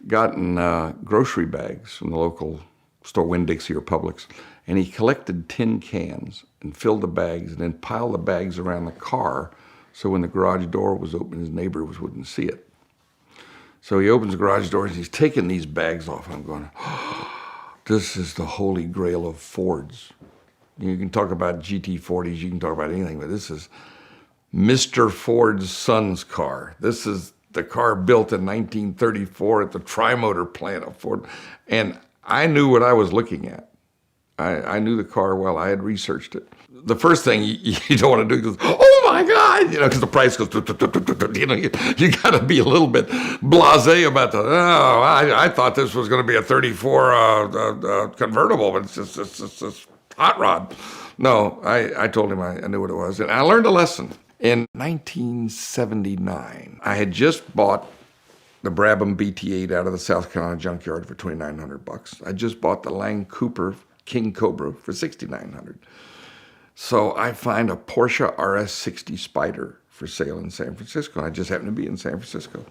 gotten grocery bags from the local store, Winn-Dixie or Publix, and he collected tin cans and filled the bags and then piled the bags around the car so when the garage door was open, his neighbors wouldn't see it. So he opens the garage door and he's taking these bags off. I'm going, this is the holy grail of Fords. You can talk about GT40s, you can talk about anything, but this is Mr. Ford's son's car. This is the car built in 1934 at the tri-motor plant of Ford. And I knew what I was looking at. I knew the car well. I had researched it. The first thing you don't want to do is, oh my God, because the price goes, you got to be a little bit blasé about I thought this was going to be a 34 convertible, but it's just hot rod. No, I told him I knew what it was. And I learned a lesson. In 1979, I had just bought the Brabham BT8 out of the South Carolina junkyard for $2,900. I just bought the Lang Cooper King Cobra for $6,900. So I find a Porsche RS60 Spyder for sale in San Francisco. I just happened to be in San Francisco.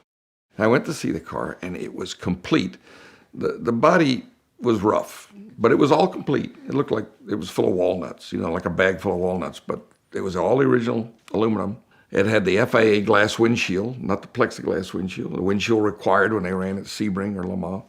I went to see the car, and it was complete. The body was rough, but it was all complete. It looked like it was full of walnuts, like a bag full of walnuts, but it was all the original aluminum. It had the FIA glass windshield, not the plexiglass windshield, the windshield required when they ran at Sebring or Le Mans.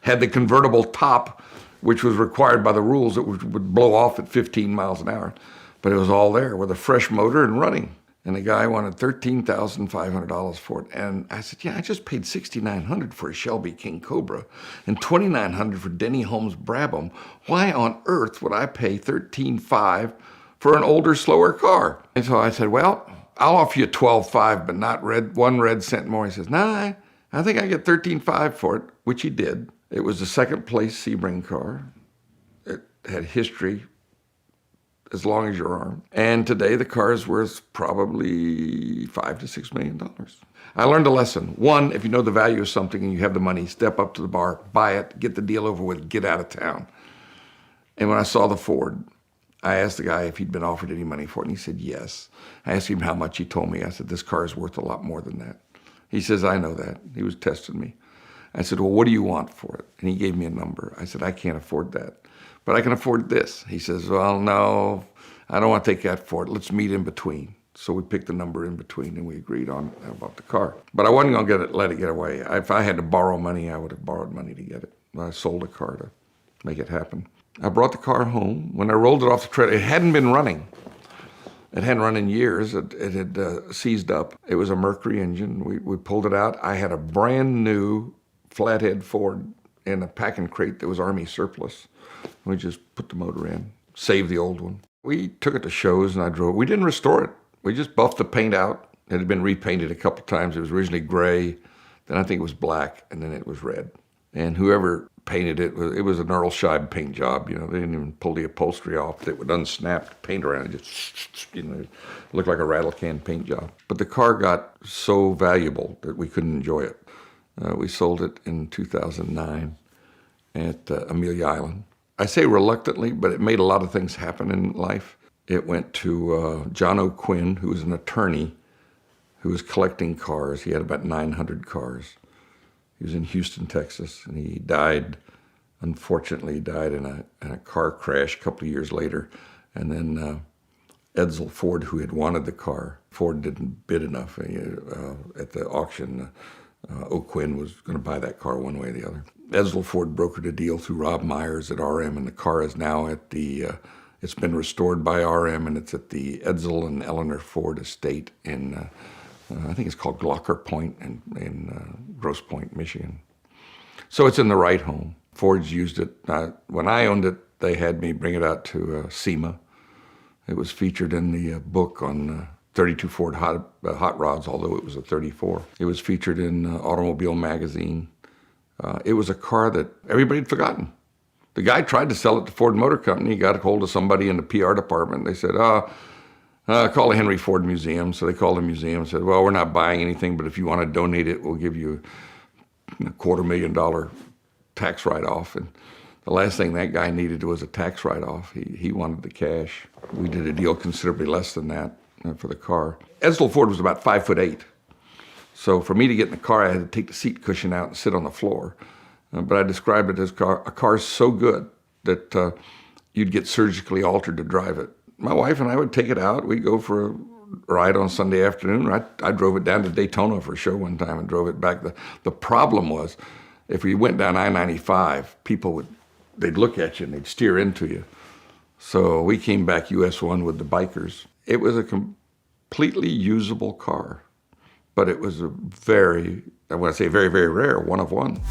Had the convertible top, which was required by the rules, that would blow off at 15 miles an hour. But it was all there with a fresh motor and running. And the guy wanted $13,500 for it. And I said, I just paid $6,900 for a Shelby King Cobra and $2,900 for Denny Holmes Brabham. Why on earth would I pay $13,500 for an older, slower car? And so I said, well, I'll offer you $12,500, but not 1 red cent more. He says, nah, I think I get $13,500 for it, which he did. It was the second place Sebring car. It had history as long as your arm. And today the car is worth probably $5 to $6 million. I learned a lesson. One, if you know the value of something and you have the money, step up to the bar, buy it, get the deal over with, get out of town. And when I saw the Ford, I asked the guy if he'd been offered any money for it, and he said yes. I asked him how much. He told me. I said, this car is worth a lot more than that. He says, I know that. He was testing me. I said, well, what do you want for it? And he gave me a number. I said, I can't afford that, but I can afford this. He says, well, no, I don't want to take that for it. Let's meet in between. So we picked the number in between, and we agreed on about the car. But I wasn't going to let it get away. If I had to borrow money, I would have borrowed money to get it. I sold a car to make it happen. I brought the car home. When I rolled it off the trailer, it hadn't been running. It hadn't run in years. It had seized up. It was a Mercury engine. We pulled it out. I had a brand new flathead Ford in a packing crate that was Army surplus. We just put the motor in, saved the old one. We took it to shows and I drove. We didn't restore it. We just buffed the paint out. It had been repainted a couple times. It was originally gray, then I think it was black, and then it was red. And whoever painted it was an Earl Scheib paint job. They didn't even pull the upholstery off. It would unsnap the paint around. It just, it looked like a rattle can paint job. But the car got so valuable that we couldn't enjoy it. We sold it in 2009 at Amelia Island. I say reluctantly, but it made a lot of things happen in life. It went to John O'Quinn, who was an attorney who was collecting cars. He had about 900 cars. He was in Houston, Texas, and he died, unfortunately, in a car crash a couple of years later. And then Edsel Ford, who had wanted the car, Ford didn't bid enough. At the auction, O'Quinn was going to buy that car one way or the other. Edsel Ford brokered a deal through Rob Myers at RM, and the car is now at it's been restored by RM, and it's at the Edsel and Eleanor Ford estate in, I think it's called Glocker Point in Grosse Pointe, Michigan. So it's in the right home. Ford's used it. When I owned it, they had me bring it out to SEMA. It was featured in the book on 32 Ford hot rods, although it was a 34. It was featured in Automobile magazine. It was a car that everybody had forgotten. The guy tried to sell it to Ford Motor Company. He got a hold of somebody in the PR department. They said, Called the Henry Ford Museum. So they called the museum and said, well, we're not buying anything, but if you want to donate it, we'll give you a $250,000 tax write-off. And the last thing that guy needed was a tax write-off. He wanted the cash. We did a deal considerably less than that for the car. Edsel Ford was about 5'8". So for me to get in the car, I had to take the seat cushion out and sit on the floor. But I described it as a car so good that you'd get surgically altered to drive it. My wife and I would take it out. We'd go for a ride on Sunday afternoon. I drove it down to Daytona for a show one time and drove it back. The problem was, if we went down I-95, they'd look at you and they'd steer into you. So we came back US 1 with the bikers. It was a completely usable car, but it was a very, I want to say very, very rare, one of one.